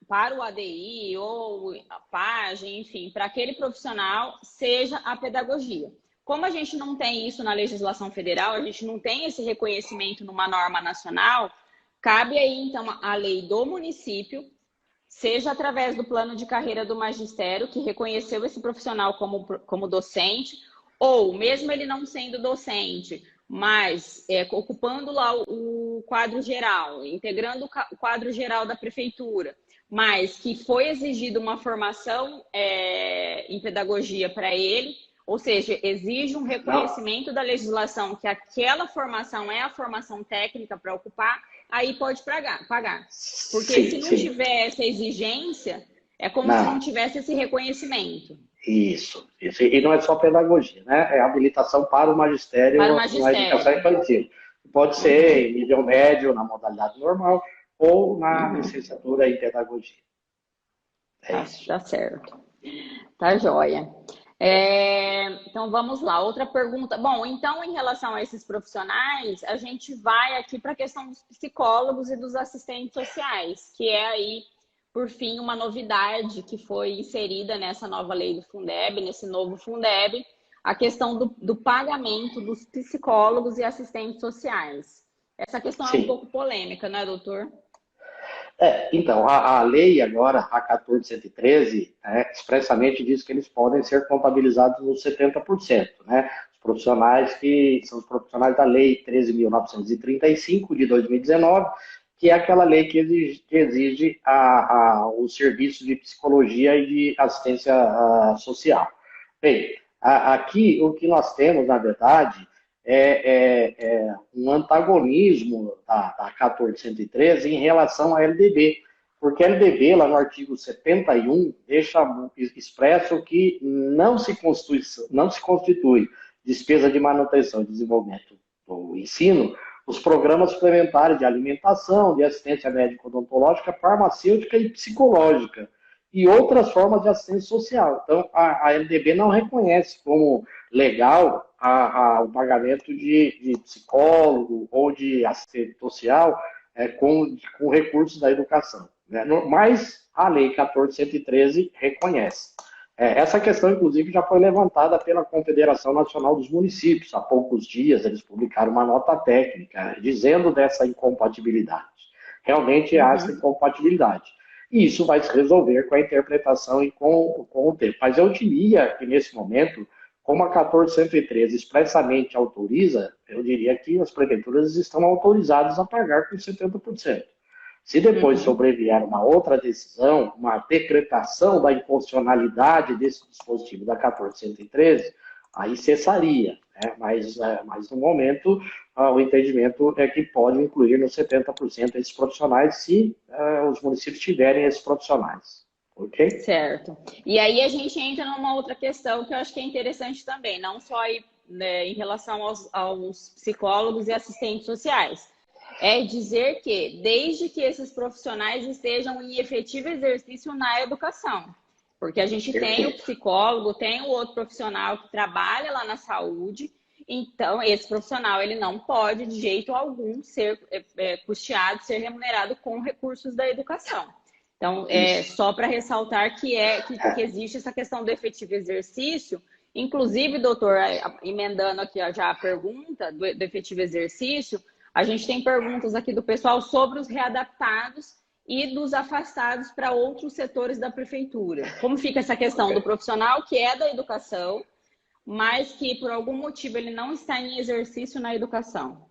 para o ADI ou a PAGE, enfim, para aquele profissional seja a pedagogia. Como a gente não tem isso na legislação federal, a gente não tem esse reconhecimento numa norma nacional, cabe aí, então, a lei do município, seja através do plano de carreira do magistério, que reconheceu esse profissional como docente, ou mesmo ele não sendo docente, mas ocupando lá o quadro geral, integrando o quadro geral da prefeitura, mas que foi exigida uma formação em pedagogia para ele, ou seja, exige um reconhecimento da legislação que aquela formação é a formação técnica para ocupar, aí pode pagar. Porque se não tiver essa exigência, é como se não tivesse esse reconhecimento. Isso. E não é só pedagogia, né? É habilitação para o magistério, Para o magistério. Na educação infantil. Pode ser em nível médio, na modalidade normal, ou na licenciatura em pedagogia. Tá certo. Tá joia. Então, vamos lá. Outra pergunta. Bom, então, em relação a esses profissionais, a gente vai aqui para a questão dos psicólogos e dos assistentes sociais, que é aí, por fim, uma novidade que foi inserida nessa nova lei do Fundeb, nesse novo Fundeb, a questão do pagamento dos psicólogos e assistentes sociais. Essa questão é um pouco polêmica, né, doutor? Então, a lei agora, a 1413, expressamente diz que eles podem ser contabilizados nos 70%, né? Os profissionais que são os profissionais da lei 13.935 de 2019, que é aquela lei que exige o serviço de psicologia e de assistência social. Bem, aqui o que nós temos, na verdade, é um antagonismo da 1413 em relação à LDB, porque a LDB, lá no artigo 71, deixa expresso que não se constitui despesa de manutenção e desenvolvimento do ensino os programas suplementares de alimentação, de assistência médico-odontológica, farmacêutica e psicológica, e outras formas de assistência social. Então, a LDB não reconhece como legal o pagamento de psicólogo ou de assistente social com recursos da educação, né? Mas a Lei 1413 reconhece. Essa questão, inclusive, já foi levantada pela Confederação Nacional dos Municípios. Há poucos dias, eles publicaram uma nota técnica dizendo dessa incompatibilidade. Realmente há essa incompatibilidade. E isso vai se resolver com a interpretação e com o tempo. Mas eu diria que, nesse momento, como a 1413 expressamente autoriza, eu diria que as prefeituras estão autorizadas a pagar com 70%. Se depois sobrevier uma outra decisão, uma decretação da inconstitucionalidade desse dispositivo da 1413, aí cessaria, né? Mas no momento, o entendimento é que pode incluir nos 70% esses profissionais, se os municípios tiverem esses profissionais. Ok? Certo. E aí a gente entra numa outra questão que eu acho que é interessante também, não só aí, né, em relação aos psicólogos e assistentes sociais. É dizer que, desde que esses profissionais estejam em efetivo exercício na educação. Porque a gente tem o psicólogo, tem o outro profissional que trabalha lá na saúde, então esse profissional ele não pode, de jeito algum, ser custeado, ser remunerado com recursos da educação. Então, só para ressaltar que existe essa questão do efetivo exercício. Inclusive, doutor, emendando aqui já a pergunta do efetivo exercício, a gente tem perguntas aqui do pessoal sobre os readaptados e dos afastados para outros setores da prefeitura. Como fica essa questão do profissional que é da educação, mas que por algum motivo ele não está em exercício na educação?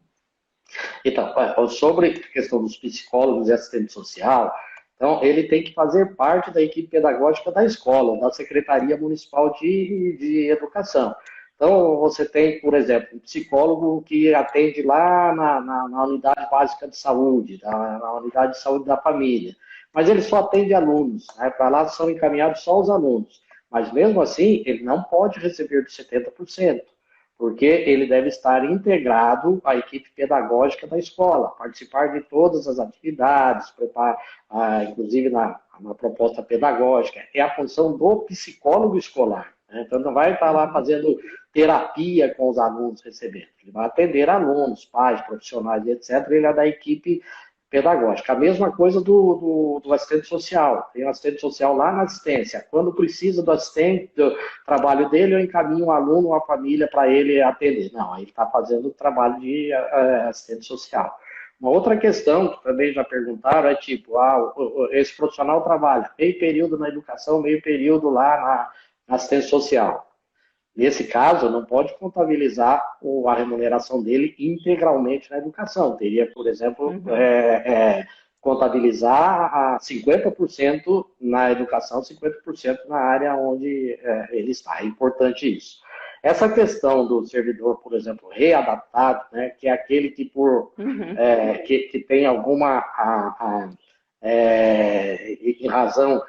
Então, sobre a questão dos psicólogos e assistente social, então ele tem que fazer parte da equipe pedagógica da escola, da Secretaria Municipal de Educação. Então, você tem, por exemplo, um psicólogo que atende lá na unidade básica de saúde, na unidade de saúde da família, mas ele só atende alunos, né? Para lá são encaminhados só os alunos, mas mesmo assim, ele não pode receber dos 70%, porque ele deve estar integrado à equipe pedagógica da escola, participar de todas as atividades, inclusive uma proposta pedagógica, é a função do psicólogo escolar, né? Então, não vai estar lá fazendo terapia com os alunos recebendo. Ele vai atender alunos, pais, profissionais, etc. Ele é da equipe pedagógica. A mesma coisa do assistente social. Tem um assistente social lá na assistência. Quando precisa do assistente, do trabalho dele, eu encaminho um aluno, uma família para ele atender. Não, aí ele está fazendo o trabalho de assistente social. Uma outra questão que também já perguntaram é tipo, esse profissional trabalha meio período na educação, meio período lá na assistência social. Nesse caso, não pode contabilizar a remuneração dele integralmente na educação. Teria, por exemplo, contabilizar a 50% na educação, 50% na área onde ele está. É importante isso. Essa questão do servidor, por exemplo, readaptado, né, que é aquele que, que tem alguma, em razão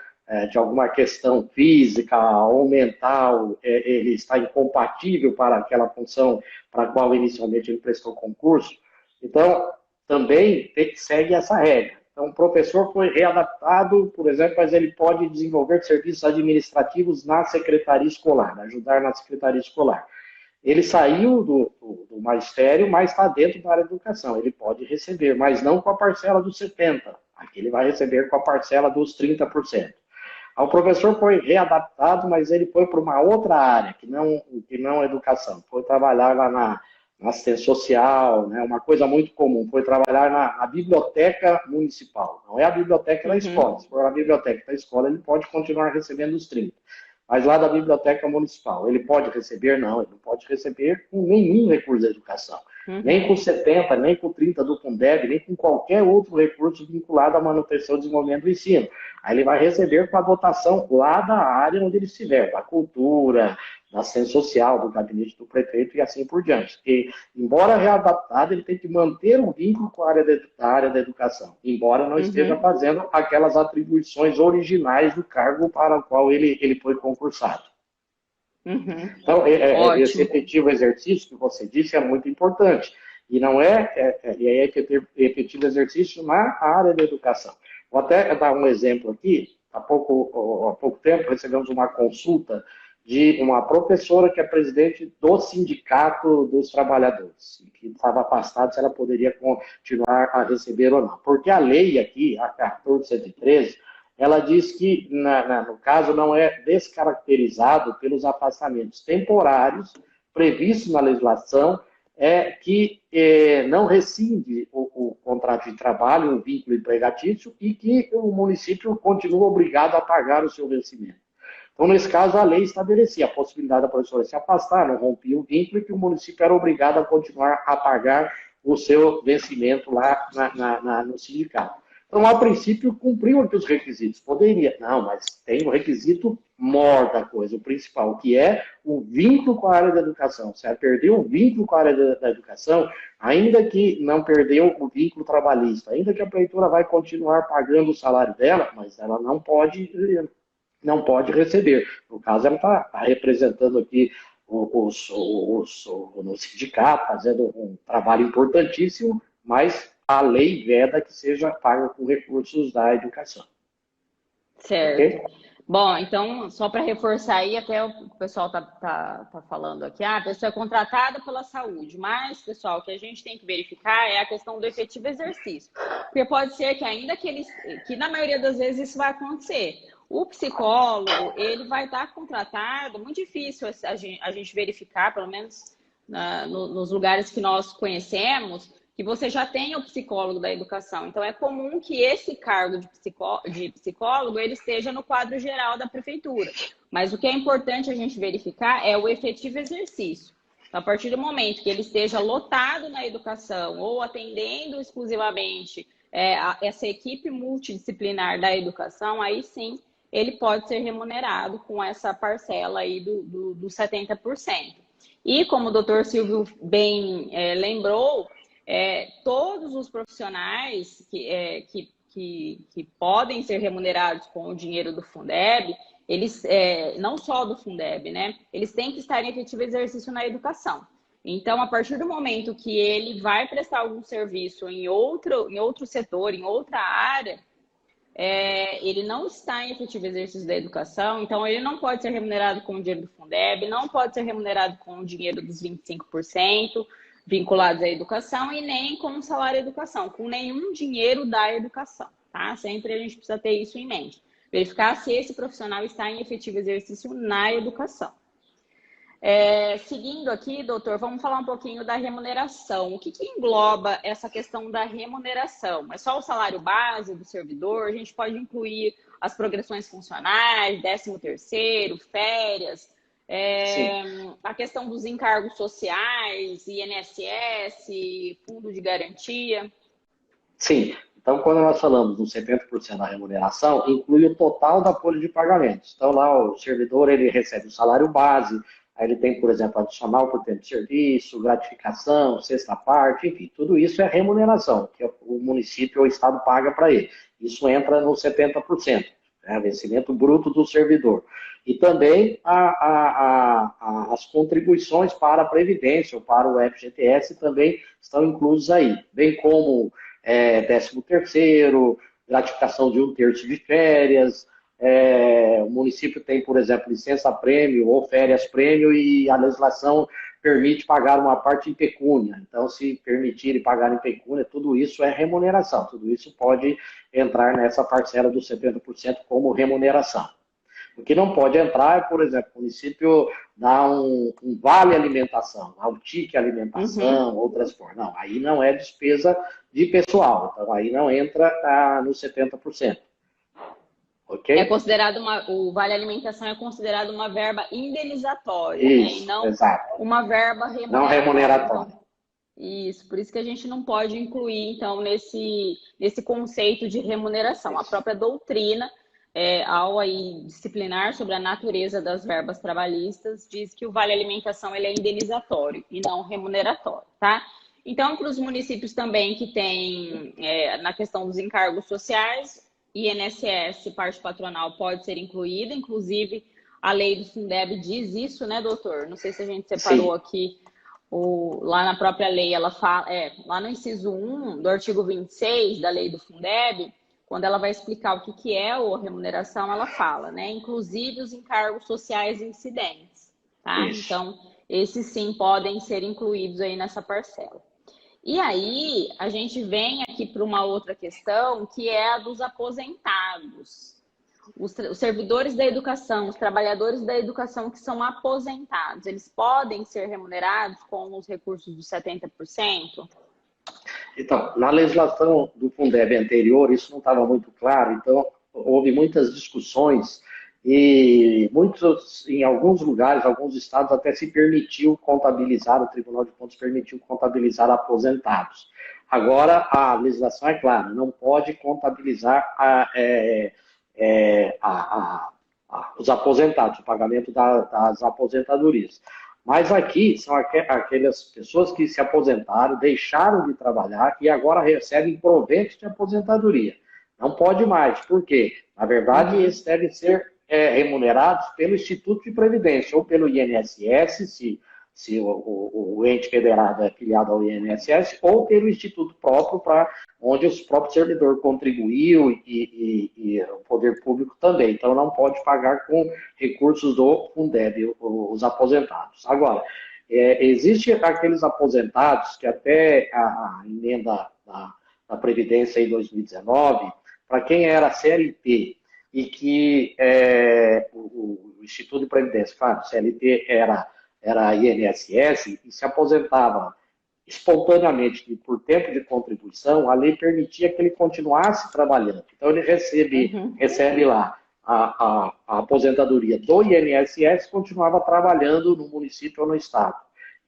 de alguma questão física ou mental, ele está incompatível para aquela função para a qual inicialmente ele prestou concurso. Então, também segue essa regra. Então, o professor foi readaptado, por exemplo, mas ele pode desenvolver serviços administrativos na secretaria escolar, ajudar na secretaria escolar. Ele saiu do magistério, mas está dentro da área da educação. Ele pode receber, mas não com a parcela dos 70%. Aqui ele vai receber com a parcela dos 30%. O professor foi readaptado, mas ele foi para uma outra área, que não educação. Foi trabalhar lá na assistência social, né, uma coisa muito comum. Foi trabalhar na biblioteca municipal. Não é a biblioteca da escola. Se for a biblioteca da escola, ele pode continuar recebendo os 30%. Mas lá da biblioteca municipal, ele pode receber? Não, ele não pode receber com nenhum recurso da educação. Nem com 70%, nem com 30% do Fundeb, nem com qualquer outro recurso vinculado à manutenção e desenvolvimento do ensino. Aí ele vai receber com a dotação lá da área onde ele estiver, da cultura, da assistência social, do gabinete do prefeito e assim por diante. E, embora readaptado, ele tem que manter um vínculo com a área da educação, embora não esteja fazendo aquelas atribuições originais do cargo para o qual ele foi concursado. Então, esse efetivo exercício que você disse é muito importante. E não efetivo exercício na área da educação. Vou até dar um exemplo aqui. Há pouco tempo recebemos uma consulta de uma professora que é presidente do Sindicato dos Trabalhadores, que estava afastada se ela poderia continuar a receber ou não. Porque a lei aqui, a 1413, ela diz que, no caso, não é descaracterizado pelos afastamentos temporários previstos na legislação, que não rescinde o contrato de trabalho, o vínculo empregatício, e que o município continua obrigado a pagar o seu vencimento. Então, nesse caso, a lei estabelecia a possibilidade da professora se afastar, não rompia o vínculo, e que o município era obrigado a continuar a pagar o seu vencimento lá no sindicato. Então, a princípio, cumpriu aqui os requisitos. Poderia. Não, mas tem o requisito maior da coisa, o principal, que é o vínculo com a área da educação. Se ela perdeu o vínculo com a área da educação, ainda que não perdeu o vínculo trabalhista, ainda que a prefeitura vai continuar pagando o salário dela, mas ela não pode receber. No caso, ela está representando aqui no sindicato, fazendo um trabalho importantíssimo, mas a lei veda que seja paga com recursos da educação. Certo. Okay? Bom, então, só para reforçar aí, até o pessoal tá falando aqui, a pessoa é contratada pela saúde, mas, pessoal, o que a gente tem que verificar é a questão do efetivo exercício. Porque pode ser que ainda que na maioria das vezes isso vai acontecer. O psicólogo, ele vai estar contratado, muito difícil a gente verificar, pelo menos nos lugares que nós conhecemos, que você já tenha o psicólogo da educação. Então, é comum que esse cargo de psicólogo ele esteja no quadro geral da prefeitura. Mas o que é importante a gente verificar é o efetivo exercício. Então, a partir do momento que ele esteja lotado na educação ou atendendo exclusivamente essa equipe multidisciplinar da educação, aí sim ele pode ser remunerado com essa parcela aí do 70%. E como o doutor Silvio bem lembrou, todos os profissionais que podem ser remunerados com o dinheiro do Fundeb, eles, não só do Fundeb, né? Eles têm que estar em efetivo exercício na educação. Então, a partir do momento que ele vai prestar algum serviço em outro setor, em outra área, ele não está em efetivo exercício da educação, então ele não pode ser remunerado com o dinheiro do Fundeb, não pode ser remunerado com o dinheiro dos 25% vinculados à educação e nem com o salário da educação, com nenhum dinheiro da educação, tá? Sempre a gente precisa ter isso em mente. Verificar se esse profissional está em efetivo exercício na educação. Seguindo aqui, doutor, vamos falar um pouquinho da remuneração. O que engloba essa questão da remuneração? É só o salário base do servidor? A gente pode incluir as progressões funcionais, 13º, férias, a questão dos encargos sociais, INSS, fundo de garantia? Sim. Então, quando nós falamos dos 70% da remuneração, inclui o total da folha de pagamentos. Então, lá o servidor ele recebe o salário base, aí ele tem, por exemplo, adicional por tempo de serviço, gratificação, sexta parte, enfim, tudo isso é remuneração, que o município ou o estado paga para ele. Isso entra nos 70%, vencimento bruto do servidor. E também as contribuições para a Previdência ou para o FGTS também estão inclusos aí, bem como 13º, gratificação de 1/3 de férias, o município tem, por exemplo, licença-prêmio ou férias-prêmio e a legislação permite pagar uma parte em pecúnia. Então, se permitirem pagar em pecúnia, tudo isso é remuneração. Tudo isso pode entrar nessa parcela dos 70% como remuneração. O que não pode entrar é, por exemplo, o município dá um vale alimentação, um tique alimentação, ou transporte. Não, aí não é despesa de pessoal. Então, aí não entra nos 70%. Okay? É considerado o vale alimentação é considerado uma verba indenizatória, isso, né? E não exato. uma verba remuneratória. Não remuneratória. Então, isso, por isso que a gente não pode incluir, então, nesse conceito de remuneração. Isso. A própria doutrina, ao aí disciplinar sobre a natureza das verbas trabalhistas, diz que o vale alimentação ele é indenizatório e não remuneratório, tá? Então, para os municípios também que têm, na questão dos encargos sociais, INSS, parte patronal, pode ser incluída, inclusive a lei do Fundeb diz isso, né, doutor? Não sei se a gente separou Sim. aqui, lá na própria lei, ela fala, lá no inciso 1 do artigo 26 da lei do Fundeb, quando ela vai explicar o que é a remuneração, ela fala, né, inclusive os encargos sociais incidentes, tá? Isso. Então, esses sim podem ser incluídos aí nessa parcela. E aí, a gente vem aqui para uma outra questão, que é a dos aposentados. Os servidores da educação, os trabalhadores da educação que são aposentados, eles podem ser remunerados com os recursos dos 70%? Então, na legislação do Fundeb anterior, isso não estava muito claro, então houve muitas discussões e em alguns lugares, alguns estados, até se permitiu contabilizar, o Tribunal de Contas permitiu contabilizar aposentados. Agora, a legislação é clara, não pode contabilizar os aposentados, o pagamento das aposentadorias. Mas aqui são aquelas pessoas que se aposentaram, deixaram de trabalhar e agora recebem proventos de aposentadoria. Não pode mais. Por quê? Na verdade, esses devem ser remunerados pelo Instituto de Previdência ou pelo INSS, se o ente federado é afiliado ao INSS, ou pelo Instituto próprio, onde o próprio servidor contribuiu e o poder público também. Então, não pode pagar com recursos do Fundeb, os aposentados. Agora, existem aqueles aposentados que até a emenda da Previdência em 2019, para quem era CLT e que o Instituto de Previdência, claro, CLT era INSS e se aposentava espontaneamente por tempo de contribuição, a lei permitia que ele continuasse trabalhando. Então, ele recebe lá a aposentadoria do INSS e continuava trabalhando no município ou no estado.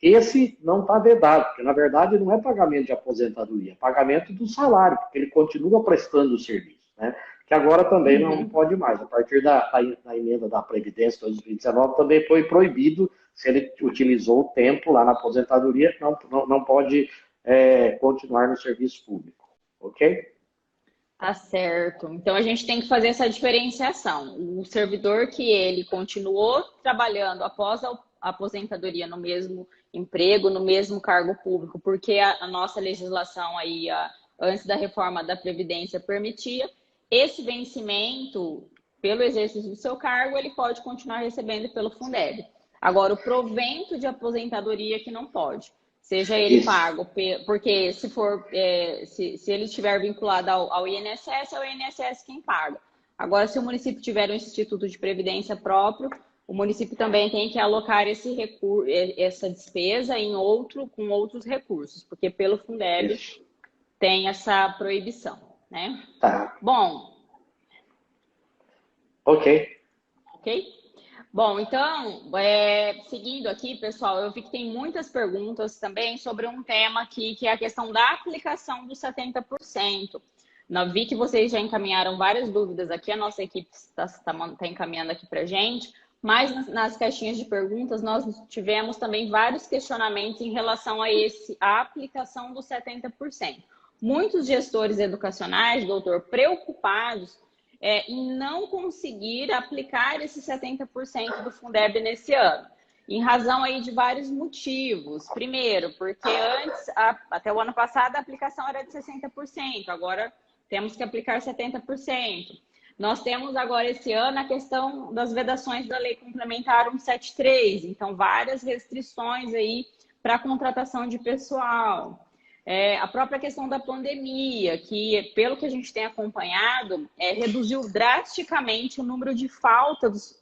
Esse não está vedado, porque, na verdade, não é pagamento de aposentadoria, é pagamento do salário, porque ele continua prestando o serviço, né? Que agora também não pode mais. A partir da emenda da Previdência 2019, também foi proibido, se ele utilizou o tempo lá na aposentadoria, não pode continuar no serviço público. Ok? Tá certo. Então, a gente tem que fazer essa diferenciação. O servidor que ele continuou trabalhando após a aposentadoria no mesmo emprego, no mesmo cargo público, porque a nossa legislação aí, antes da reforma da Previdência, permitia. esse vencimento, pelo exercício do seu cargo, ele pode continuar recebendo pelo Fundeb. Agora, o provento de aposentadoria que não pode. Seja ele pago, porque se for, se ele estiver vinculado ao INSS, é o INSS quem paga. Agora, se o município tiver um instituto de previdência próprio, o município também tem que alocar esse recurso, essa despesa com outros recursos, porque pelo Fundeb tem essa proibição, né? Tá. Bom. Ok. Bom, então, seguindo aqui, pessoal, eu vi que tem muitas perguntas também sobre um tema aqui, que é a questão da aplicação dos 70%. Eu vi que vocês já encaminharam várias dúvidas aqui, a nossa equipe está encaminhando aqui para a gente, mas nas caixinhas de perguntas nós tivemos também vários questionamentos em relação a aplicação dos 70%. Muitos gestores educacionais, doutor, preocupados em não conseguir aplicar esses 70% do Fundeb nesse ano, em razão aí de vários motivos. Primeiro, porque antes, até o ano passado, a aplicação era de 60%, agora temos que aplicar 70%. Nós temos agora esse ano a questão das vedações da Lei Complementar 173, então várias restrições aí para a contratação de pessoal. A própria questão da pandemia, que pelo que a gente tem acompanhado, reduziu drasticamente o número de faltas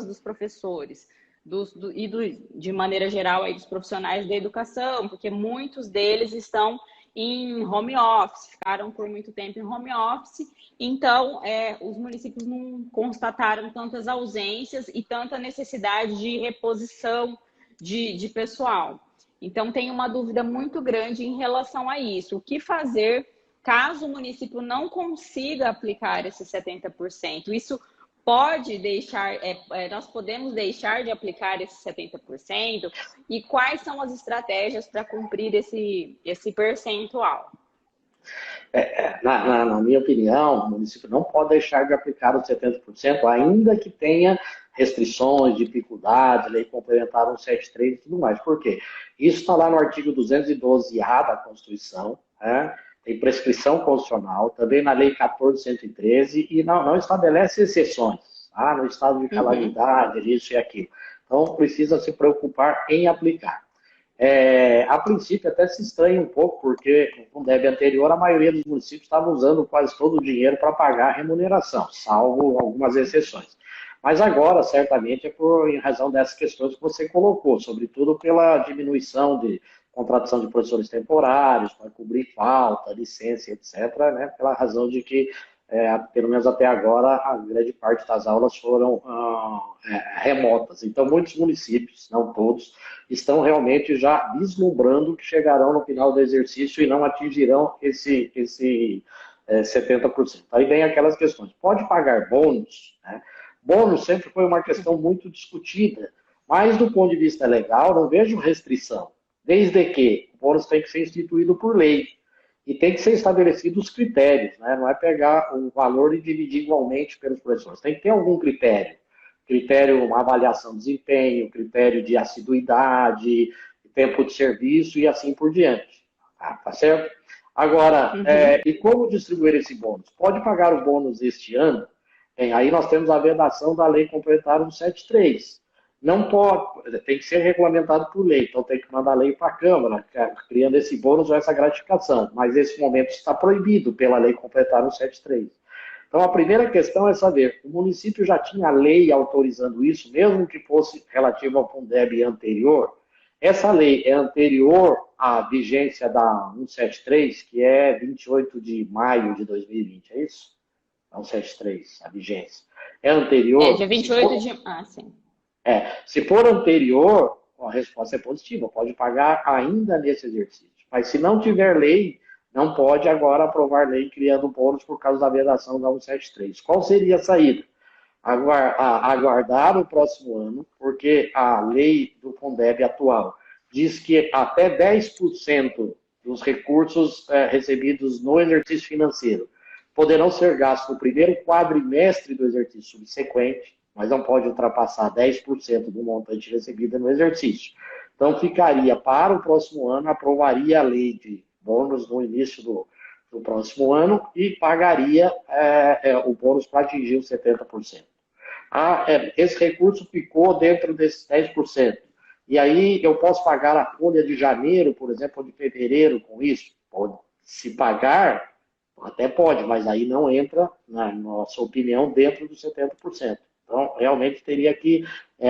dos professores de maneira geral, aí, dos profissionais da educação, porque muitos deles estão em home office, ficaram por muito tempo em home office, então os municípios não constataram tantas ausências e tanta necessidade de reposição de pessoal. Então, tem uma dúvida muito grande em relação a isso. O que fazer caso o município não consiga aplicar esses 70%? Isso pode deixar, nós podemos deixar de aplicar esses 70%? E quais são as estratégias para cumprir esse percentual? Na minha opinião, o município não pode deixar de aplicar os 70%, ainda que tenha restrições, dificuldades, lei complementar 173 e tudo mais. Por quê? Isso está lá no artigo 212-A da Constituição, né? Tem prescrição constitucional, também na lei 14.113, e não estabelece exceções, tá? No estado de calamidade, isso e aquilo. Então, precisa se preocupar em aplicar. A princípio até se estranha um pouco, porque no Fundeb anterior a maioria dos municípios estava usando quase todo o dinheiro para pagar a remuneração, salvo algumas exceções. Mas agora, certamente, em razão dessas questões que você colocou, sobretudo pela diminuição de contratação de professores temporários, para cobrir falta, licença, etc., né, pela razão de que, pelo menos até agora, a grande parte das aulas foram remotas. Então, muitos municípios, não todos, estão realmente já vislumbrando que chegarão no final do exercício e não atingirão esse 70%. Aí vem aquelas questões. Pode pagar bônus, né? Bônus sempre foi uma questão muito discutida, mas do ponto de vista legal, não vejo restrição, desde que o bônus tem que ser instituído por lei e tem que ser estabelecidos os critérios, né? Não é pegar o valor e dividir igualmente pelos professores, tem que ter algum critério, uma avaliação de desempenho, critério de assiduidade, tempo de serviço e assim por diante, tá certo? Agora, e como distribuir esse bônus? Pode pagar o bônus este ano? Aí nós temos a vedação da Lei Complementar 173. Não pode, tem que ser regulamentado por lei, então tem que mandar a lei para a Câmara, criando esse bônus ou essa gratificação. Mas nesse momento está proibido pela Lei Complementar 173. Então a primeira questão é saber, o município já tinha lei autorizando isso, mesmo que fosse relativo ao Fundeb anterior? Essa lei é anterior à vigência da 173, que é 28 de maio de 2020, é isso? 173, a vigência. É anterior? Dia 28 de... sim. Se for anterior, a resposta é positiva, pode pagar ainda nesse exercício. Mas se não tiver lei, não pode agora aprovar lei criando bônus por causa da vedação da 173. Qual seria a saída? Aguardar o próximo ano, porque a lei do Fundeb atual diz que até 10% dos recursos recebidos no exercício financeiro poderão ser gastos no primeiro quadrimestre do exercício subsequente, mas não pode ultrapassar 10% do montante recebido no exercício. Então, ficaria para o próximo ano, aprovaria a lei de bônus no início do do próximo ano e pagaria o bônus para atingir os 70%. Esse recurso ficou dentro desses 10%. E aí eu posso pagar a folha de janeiro, por exemplo, ou de fevereiro com isso? Pode. Se pagar, até pode, mas aí não entra, na nossa opinião, dentro dos 70%. Então, realmente teria que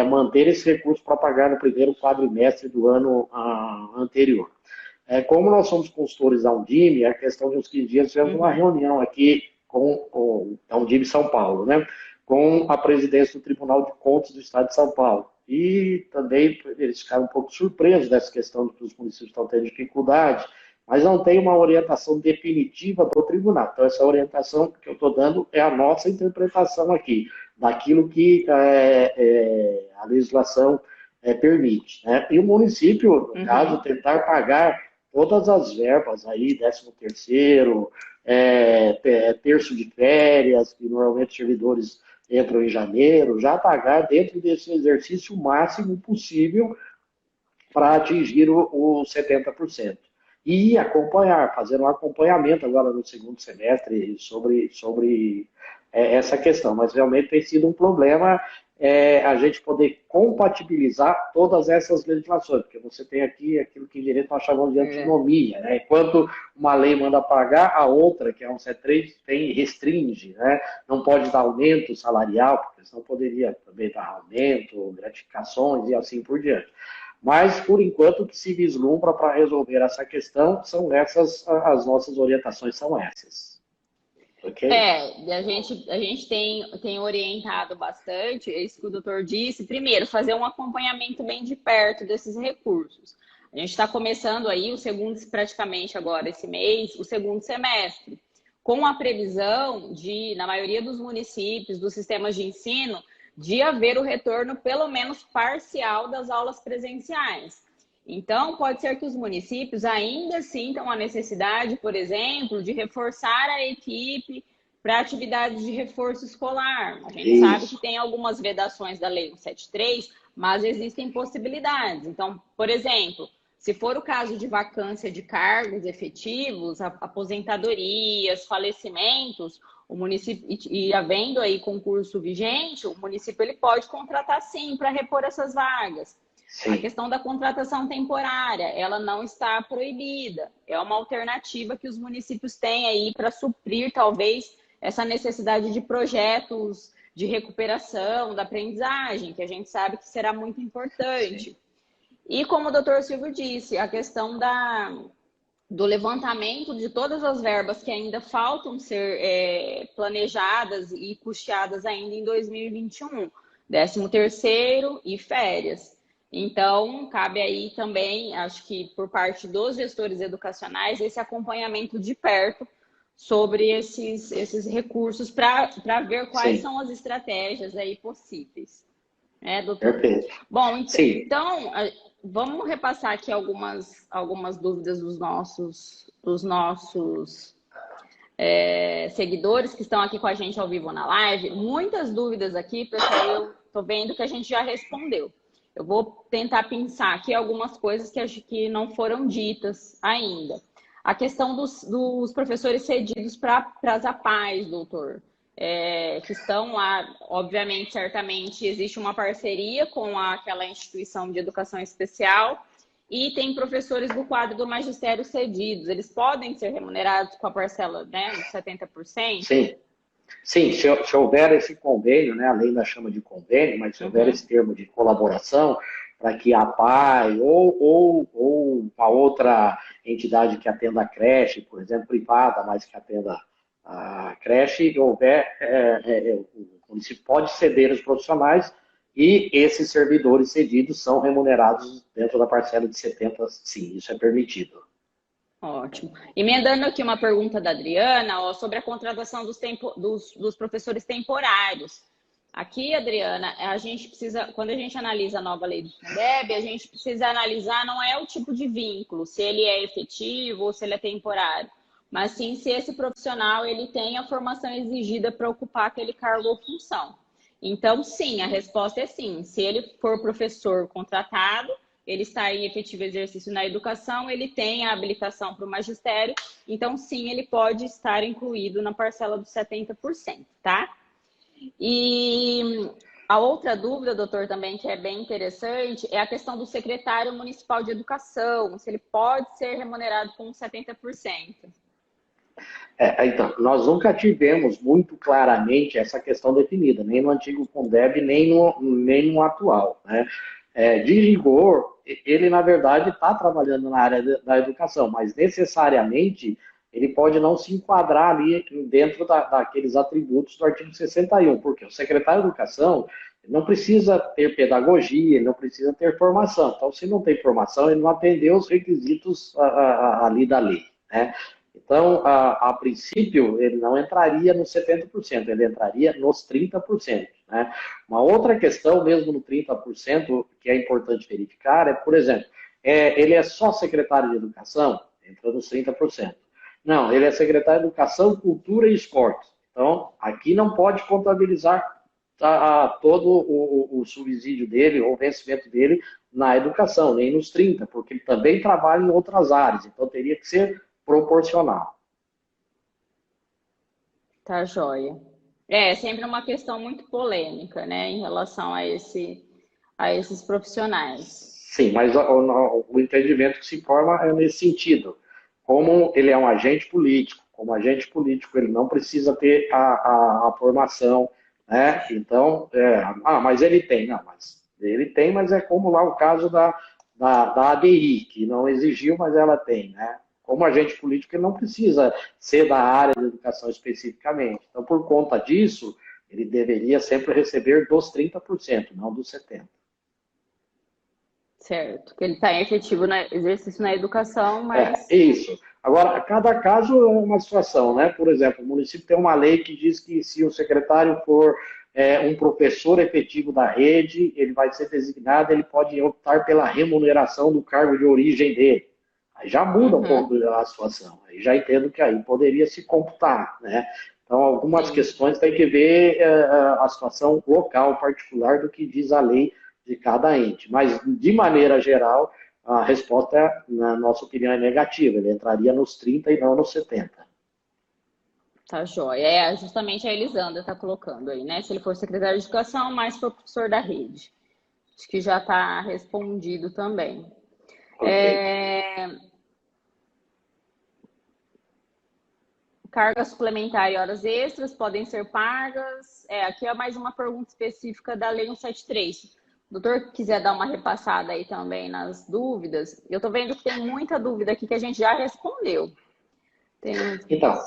manter esse recurso para pagar no primeiro quadrimestre do ano anterior. Como nós somos consultores da Undime, a questão de uns 15 dias, tivemos uma reunião aqui com a Undime São Paulo, né? Com a presidência do Tribunal de Contas do Estado de São Paulo. E também eles ficaram um pouco surpresos dessa questão de que os municípios estão tendo dificuldade, mas não tem uma orientação definitiva do tribunal. Então, essa orientação que eu estou dando é a nossa interpretação aqui, daquilo que a legislação permite. Né? E o município, no caso, tentar pagar todas as verbas aí, 13º, terço de férias, que normalmente os servidores entram em janeiro, já pagar dentro desse exercício o máximo possível para atingir os 70%. E acompanhar, fazer um acompanhamento agora no segundo semestre sobre essa questão. Mas realmente tem sido um problema a gente poder compatibilizar todas essas legislações, porque você tem aqui aquilo que em direito nós chamamos de antinomia, né? Enquanto uma lei manda pagar, a outra, que é um 173, restringe, né? Não pode dar aumento salarial, porque senão poderia também dar aumento, gratificações e assim por diante. Mas, por enquanto, o que se vislumbra para resolver essa questão são essas, as nossas orientações são essas. Okay? A gente tem orientado bastante, é isso que o doutor disse. Primeiro, fazer um acompanhamento bem de perto desses recursos. A gente está começando aí praticamente agora esse mês, o segundo semestre, com a previsão de, na maioria dos municípios, dos sistemas de ensino, de haver o retorno, pelo menos parcial, das aulas presenciais. Então, pode ser que os municípios ainda sintam a necessidade, por exemplo, de reforçar a equipe para atividades de reforço escolar. A gente sabe que tem algumas vedações da Lei 173, mas existem possibilidades. Então, por exemplo, se for o caso de vacância de cargos efetivos, aposentadorias, falecimentos, o município, e havendo aí concurso vigente, o município ele pode contratar sim para repor essas vagas. Sim. A questão da contratação temporária, ela não está proibida. É uma alternativa que os municípios têm aí para suprir, talvez, essa necessidade de projetos de recuperação, da aprendizagem, que a gente sabe que será muito importante. Sim. E como o doutor Silvio disse, a questão do levantamento de todas as verbas que ainda faltam ser planejadas e custeadas ainda em 2021, 13º e férias. Então, cabe aí também, acho que por parte dos gestores educacionais, esse acompanhamento de perto sobre esses recursos para ver quais são as estratégias aí possíveis. Doutor? Perfeito. Bom, então vamos repassar aqui algumas dúvidas dos nossos seguidores que estão aqui com a gente ao vivo na live. Muitas dúvidas aqui, porque eu estou vendo que a gente já respondeu. Eu vou tentar pensar aqui algumas coisas que acho que não foram ditas ainda. A questão dos professores cedidos para as APAES, doutor. Que estão lá, obviamente, certamente, existe uma parceria com aquela instituição de educação especial e tem professores do quadro do magistério cedidos. Eles podem ser remunerados com a parcela, né, de 70%? Sim. Sim, se houver esse convênio, né, a lei ainda chama de convênio, mas se houver esse termo de colaboração, para que a PAI ou uma outra entidade que atenda a creche, por exemplo, privada, mas que atenda a creche, houver, o município pode ceder os profissionais e esses servidores cedidos são remunerados dentro da parcela de 70%, sim, isso é permitido. Ótimo. Emendando aqui uma pergunta da Adriana, sobre a contratação dos professores temporários. Aqui, Adriana, a gente precisa, quando a gente analisa a nova lei do Fundeb, a gente precisa analisar não é o tipo de vínculo, se ele é efetivo ou se ele é temporário, mas sim se esse profissional ele tem a formação exigida para ocupar aquele cargo ou função. Então, sim, a resposta é sim. Se ele for professor contratado, ele está em efetivo exercício na educação, ele tem a habilitação para o magistério, então sim, ele pode estar incluído na parcela dos 70%, tá? E a outra dúvida, doutor, também que é bem interessante, é a questão do secretário municipal de educação, se ele pode ser remunerado com 70%. Então, nós nunca tivemos muito claramente essa questão definida, nem no antigo Fundeb, nem no atual, né? De rigor, ele, na verdade, está trabalhando na área da educação, mas necessariamente ele pode não se enquadrar ali dentro daqueles atributos do artigo 61, porque o secretário de educação não precisa ter pedagogia, ele não precisa ter formação. Então, se não tem formação, ele não atendeu os requisitos ali da lei, né? Então, a princípio, ele não entraria nos 70%, ele entraria nos 30%. Né? Uma outra questão, mesmo no 30%, que é importante verificar, por exemplo, ele é só secretário de educação? Entra nos 30%. Não, ele é secretário de educação, cultura e esporte. Então, aqui não pode contabilizar todo o subsídio dele, ou o vencimento dele na educação, nem nos 30%, porque ele também trabalha em outras áreas. Então, teria que ser proporcional. Tá, joia. É sempre uma questão muito polêmica, né, em relação a esses profissionais. Sim, mas o entendimento que se forma é nesse sentido. Como ele é um agente político, como agente político ele não precisa ter a formação, né? Então, mas ele tem, não, mas ele tem, mas é como lá o caso da ADI, que não exigiu, mas ela tem, né? Como agente político, ele não precisa ser da área de educação especificamente. Então, por conta disso, ele deveria sempre receber dos 30%, não dos 70%. Certo, que ele está em efetivo exercício na educação, mas... Isso. Agora, cada caso é uma situação, né? Por exemplo, o município tem uma lei que diz que se o secretário for um professor efetivo da rede, ele vai ser designado, ele pode optar pela remuneração do cargo de origem dele. Aí já muda um pouco a situação. Aí já entendo que aí poderia se computar, né? Então, algumas questões tem que ver a situação local, particular do que diz a lei de cada ente. Mas, de maneira geral, a resposta, na nossa opinião, é negativa. Ele entraria nos 30 e não nos 70. Tá joia. É justamente a Elisandra está colocando aí, né? Se ele for secretário de educação, mais for professor da rede. Acho que já está respondido também. Okay. Carga suplementar e horas extras podem ser pagas. Aqui é mais uma pergunta específica da Lei 173. Se o doutor quiser dar uma repassada aí também nas dúvidas, eu estou vendo que tem muita dúvida aqui que a gente já respondeu. Então,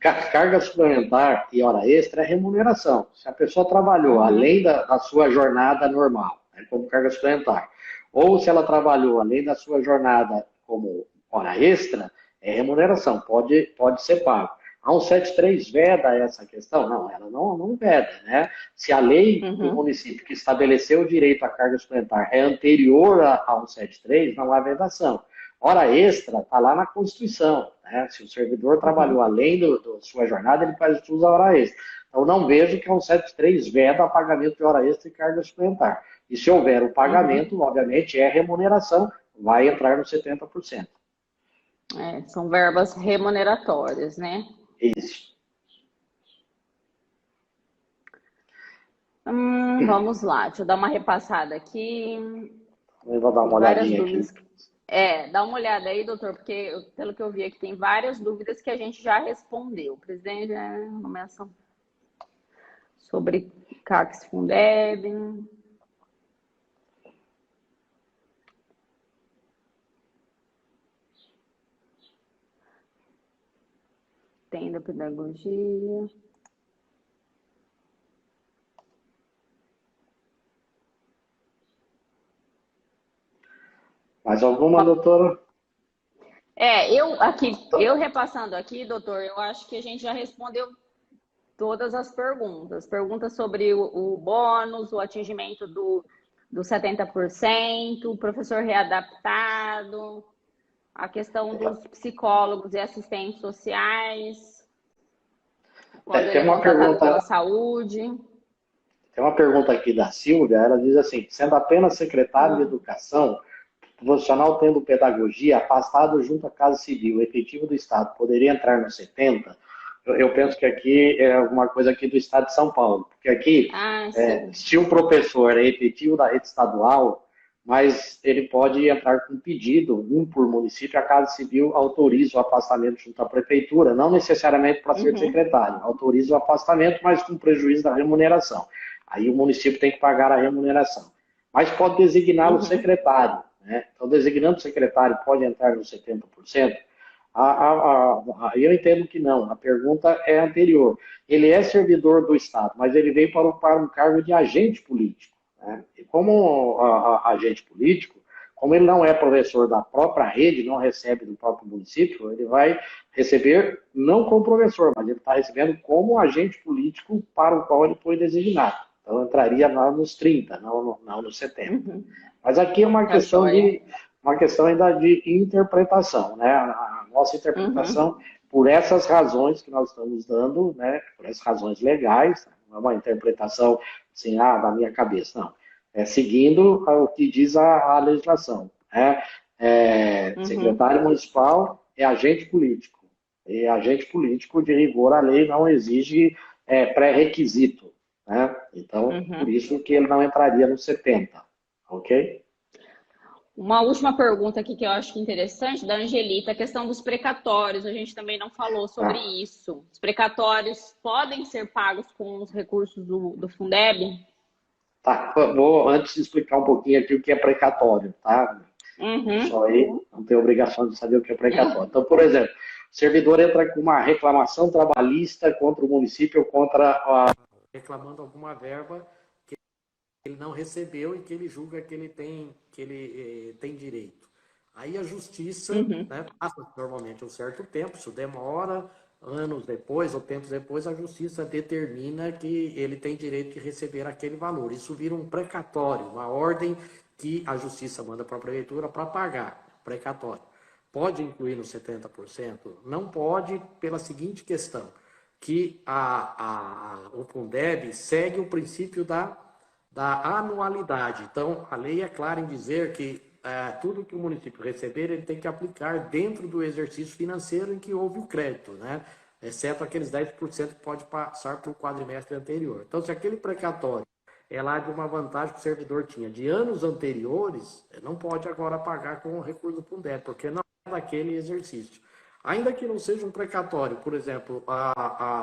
carga suplementar e hora extra é remuneração. Se a pessoa trabalhou além da sua jornada normal, né, como carga suplementar, ou se ela trabalhou além da sua jornada como hora extra, é remuneração, pode ser pago. A 173 veda essa questão? Não, ela não veda, né? Se a lei do município que estabeleceu o direito à carga suplementar é anterior a 173, não há vedação. Hora extra está lá na Constituição, né? Se o servidor trabalhou além da sua jornada, ele faz uso da hora extra. Então, não vejo que a 173 veda pagamento de hora extra e carga suplementar. E se houver o pagamento, obviamente, é remuneração, vai entrar nos 70%. São verbas remuneratórias, né? Isso. Vamos lá, deixa eu dar uma repassada aqui. Eu vou dar uma olhadinha aqui. Dá uma olhada aí, doutor, porque pelo que eu vi aqui tem várias dúvidas que a gente já respondeu. Presidente, nomeação sobre CACs Fundeb. Tem da pedagogia. Mais alguma, doutora? Eu repassando aqui, doutor, eu acho que a gente já respondeu todas as perguntas. Perguntas sobre o bônus, o atingimento do 70%, o professor readaptado, a questão dos psicólogos e assistentes sociais, quando ele é contratado pela saúde. Tem uma pergunta aqui da Silvia, ela diz assim, sendo apenas secretário de educação, profissional tendo pedagogia, afastado junto à Casa Civil, efetivo do Estado, poderia entrar no 70%? Eu penso que aqui é alguma coisa aqui do Estado de São Paulo, porque aqui, Sim. se o professor é efetivo da rede estadual, mas ele pode entrar com pedido, um por município, a Casa Civil autoriza o afastamento junto à prefeitura, não necessariamente para ser secretário, autoriza o afastamento, mas com prejuízo da remuneração. Aí o município tem que pagar a remuneração. Mas pode designar o secretário, né? Então, designando o secretário, pode entrar nos 70%? Eu entendo que não. A pergunta é anterior. Ele é servidor do Estado, mas ele veio para um cargo de agente político, né? E como agente político, como ele não é professor da própria rede, não recebe do próprio município, ele vai receber não como professor, mas ele está recebendo como agente político para o qual ele foi designado. Então, entraria lá nos 30, não nos 70. Mas aqui é uma questão ainda de interpretação, né? A nossa interpretação, por essas razões que nós estamos dando, né? Por essas razões legais, não é uma interpretação assim, da minha cabeça, não. É seguindo o que diz a legislação, né? Secretário municipal é agente político. E agente político, de rigor, a lei não exige pré-requisito, né? Então, por isso que ele não entraria no 70, ok? Uma última pergunta aqui que eu acho interessante, da Angelita, a questão dos precatórios. A gente também não falou sobre isso. Os precatórios podem ser pagos com os recursos do Fundeb? Tá, vou antes explicar um pouquinho aqui o que é precatório, tá? Só aí não tem obrigação de saber o que é precatório. Então, por exemplo, o servidor entra com uma reclamação trabalhista contra o município ou reclamando alguma verba que ele não recebeu e que ele julga que ele tem direito. Aí a justiça, né, passa normalmente um certo tempo, isso demora, anos depois ou tempos depois, a justiça determina que ele tem direito de receber aquele valor. Isso vira um precatório, uma ordem que a justiça manda para a prefeitura para pagar, precatório. Pode incluir nos 70%? Não pode, pela seguinte questão, que o Fundeb segue o princípio da anualidade. Então, a lei é clara em dizer que tudo que o município receber, ele tem que aplicar dentro do exercício financeiro em que houve o crédito, né? Exceto aqueles 10% que pode passar para o quadrimestre anterior. Então, se aquele precatório é lá de uma vantagem que o servidor tinha de anos anteriores, não pode agora pagar com o recurso do Fundeb, porque não é daquele exercício. Ainda que não seja um precatório, por exemplo,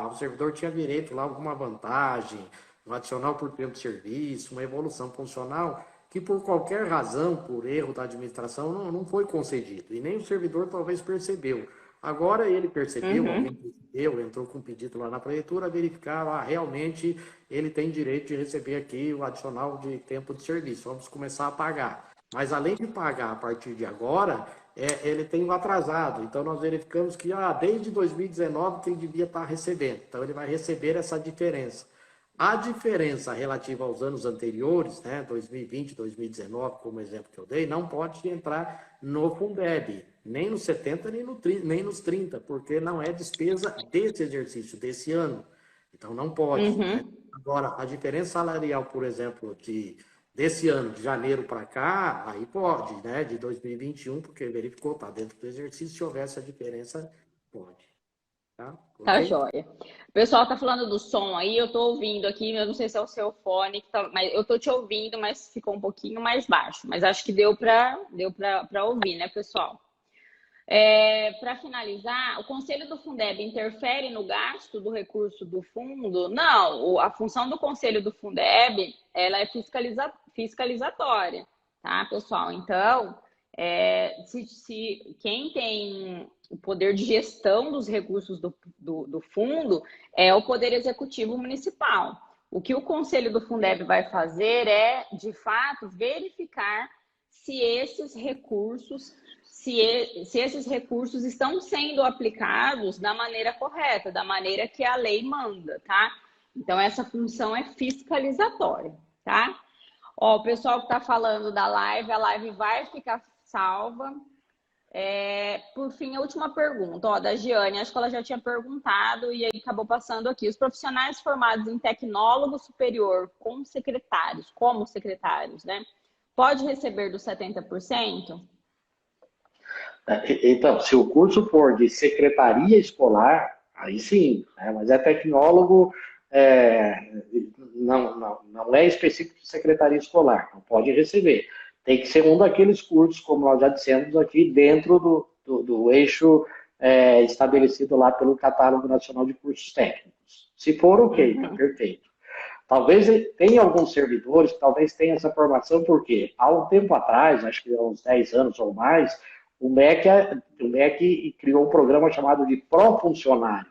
o servidor tinha direito lá a alguma vantagem, um adicional por tempo de serviço, uma evolução funcional, que por qualquer razão, por erro da administração, não foi concedido. E nem o servidor talvez percebeu. Agora ele percebeu, alguém percebeu, entrou com um pedido lá na prefeitura, verificar, realmente ele tem direito de receber aqui o adicional de tempo de serviço. Vamos começar a pagar. Mas além de pagar a partir de agora, ele tem um atrasado. Então nós verificamos que desde 2019 que ele devia estar recebendo. Então ele vai receber essa diferença. A diferença relativa aos anos anteriores, né, 2020, 2019, como exemplo que eu dei, não pode entrar no Fundeb, nem nos 70, nem nos 30, porque não é despesa desse exercício, desse ano. Então, não pode. Né? Agora, a diferença salarial, por exemplo, desse ano, de janeiro para cá, aí pode, né, de 2021, porque verificou, está dentro do exercício, se houver essa diferença, pode. Tá? Tá Okay? joia. O pessoal tá falando do som aí, eu tô ouvindo aqui, eu não sei se é o seu fone, mas eu tô te ouvindo, mas ficou um pouquinho mais baixo. Mas acho que deu para ouvir, né, pessoal? Para finalizar, o Conselho do Fundeb interfere no gasto do recurso do fundo? Não, a função do Conselho do Fundeb, ela é fiscalizatória, tá, pessoal? Então, se quem tem o poder de gestão dos recursos do fundo é o Poder Executivo Municipal. O que o Conselho do Fundeb vai fazer é, de fato, verificar se esses recursos estão sendo aplicados da maneira correta, da maneira que a lei manda, tá? Então, essa função é fiscalizatória, tá? Ó, o pessoal que está falando da live, a live vai ficar salva. Por fim, a última pergunta, ó, da Giane, acho que ela já tinha perguntado e aí acabou passando aqui. Os profissionais formados em tecnólogo superior como secretários, né? pode receber dos 70%? Então, se o curso for de secretaria escolar, aí sim, né? Mas é tecnólogo, é, não é específico de secretaria escolar, não pode receber. Tem que ser um daqueles cursos, como nós já dissemos aqui, dentro do eixo estabelecido lá pelo Catálogo Nacional de Cursos Técnicos. Se for, ok, tá perfeito. Talvez tenha alguns servidores que talvez tenham essa formação, porque há um tempo atrás, acho que há uns 10 anos ou mais, o MEC criou um programa chamado de Pró-Funcionário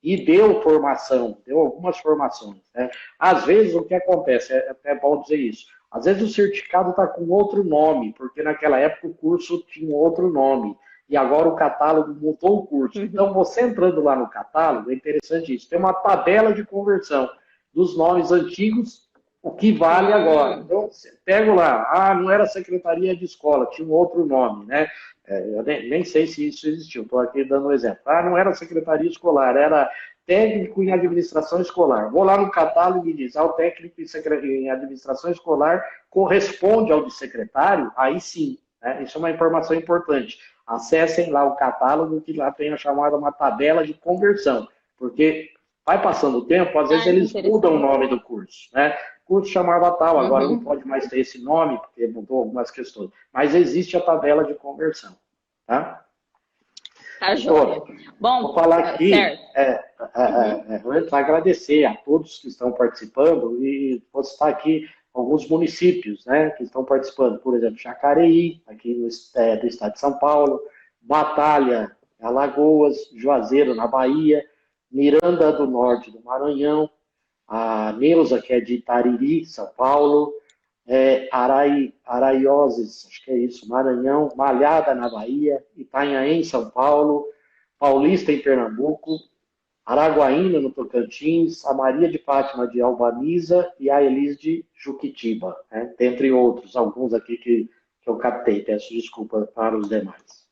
e deu formação, deu algumas formações. Né? Às vezes, o que acontece, é até bom dizer isso, às vezes o certificado está com outro nome, porque naquela época o curso tinha outro nome, e agora o catálogo mudou o curso. Então, você entrando lá no catálogo, é interessante isso, tem uma tabela de conversão dos nomes antigos, o que vale agora. Então, pego lá, não era Secretaria de Escola, tinha um outro nome, né? Eu nem sei se isso existiu, estou aqui dando um exemplo. Não era Secretaria Escolar, era técnico em administração escolar. Vou lá no catálogo e diz, o técnico em administração escolar corresponde ao de secretário, aí sim, né? Isso é uma informação importante. Acessem lá o catálogo, que lá tem a chamada uma tabela de conversão, porque vai passando o tempo, às vezes eles mudam o nome do curso, né? O curso chamava tal, agora não pode mais ter esse nome, porque mudou algumas questões. Mas existe a tabela de conversão, tá? Tá joia. Bom, vou falar aqui, agradecer a todos que estão participando e vou citar aqui alguns municípios, né, que estão participando. Por exemplo, Jacareí, aqui do estado de São Paulo, Batalha, Alagoas, Juazeiro, na Bahia, Miranda do Norte do Maranhão, a Neuza, que é de Itariri, São Paulo, Araioses, acho que é isso, Maranhão, Malhada na Bahia, Itanhaém, São Paulo, Paulista em Pernambuco, Araguaína no Tocantins, a Maria de Fátima de Albaniza e a Elis de Juquitiba, né? Dentre outros, alguns aqui que eu captei, peço desculpa para os demais.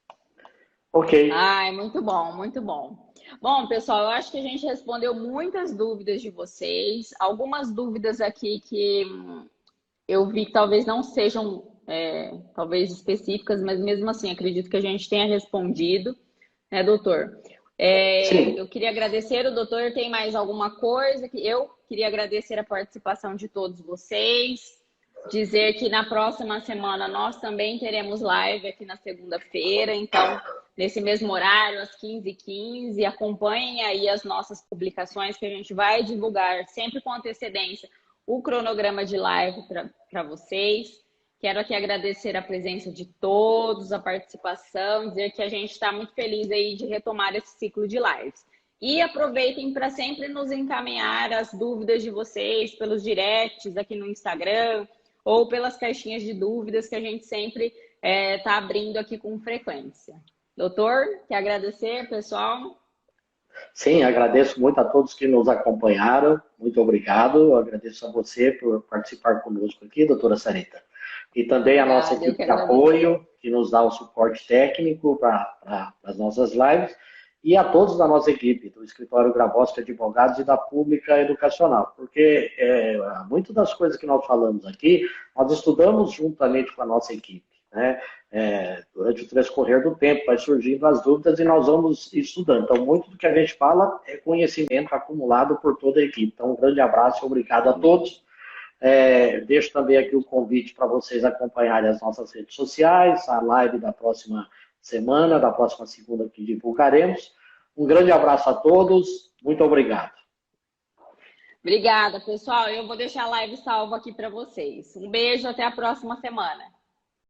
Ok. Muito bom, muito bom. Bom, pessoal, eu acho que a gente respondeu muitas dúvidas de vocês. Algumas dúvidas aqui que eu vi que talvez não sejam talvez específicas, mas mesmo assim acredito que a gente tenha respondido, né, doutor? Eu queria agradecer, o doutor tem mais alguma coisa? Eu queria agradecer a participação de todos vocês, dizer que na próxima semana nós também teremos live aqui na segunda-feira, então nesse mesmo horário, às 15h15, acompanhem aí as nossas publicações que a gente vai divulgar sempre com antecedência o cronograma de live para vocês. Quero aqui agradecer a presença de todos, a participação, dizer que a gente está muito feliz aí de retomar esse ciclo de lives. E aproveitem para sempre nos encaminhar as dúvidas de vocês pelos directs aqui no Instagram ou pelas caixinhas de dúvidas que a gente sempre está abrindo aqui com frequência. Doutor, quer agradecer, pessoal? Sim, agradeço muito a todos que nos acompanharam. Muito obrigado. Eu agradeço a você por participar conosco aqui, doutora Sarita. E também a nossa equipe de apoio, que nos dá o suporte técnico para as nossas lives. E a todos da nossa equipe, do Escritório Grabowski Advogados e da Pública Educacional. Porque muitas das coisas que nós falamos aqui, nós estudamos juntamente com a nossa equipe, né? Durante o transcorrer do tempo, vai surgindo as dúvidas e nós vamos estudando. Então, muito do que a gente fala é conhecimento acumulado por toda a equipe. Então, um grande abraço e obrigado a todos. Deixo também aqui o convite para vocês acompanharem as nossas redes sociais, a live da próxima semana, da próxima segunda que divulgaremos. Um grande abraço a todos, muito obrigado. Obrigada, pessoal. Eu vou deixar a live salva aqui para vocês. Um beijo, até a próxima semana.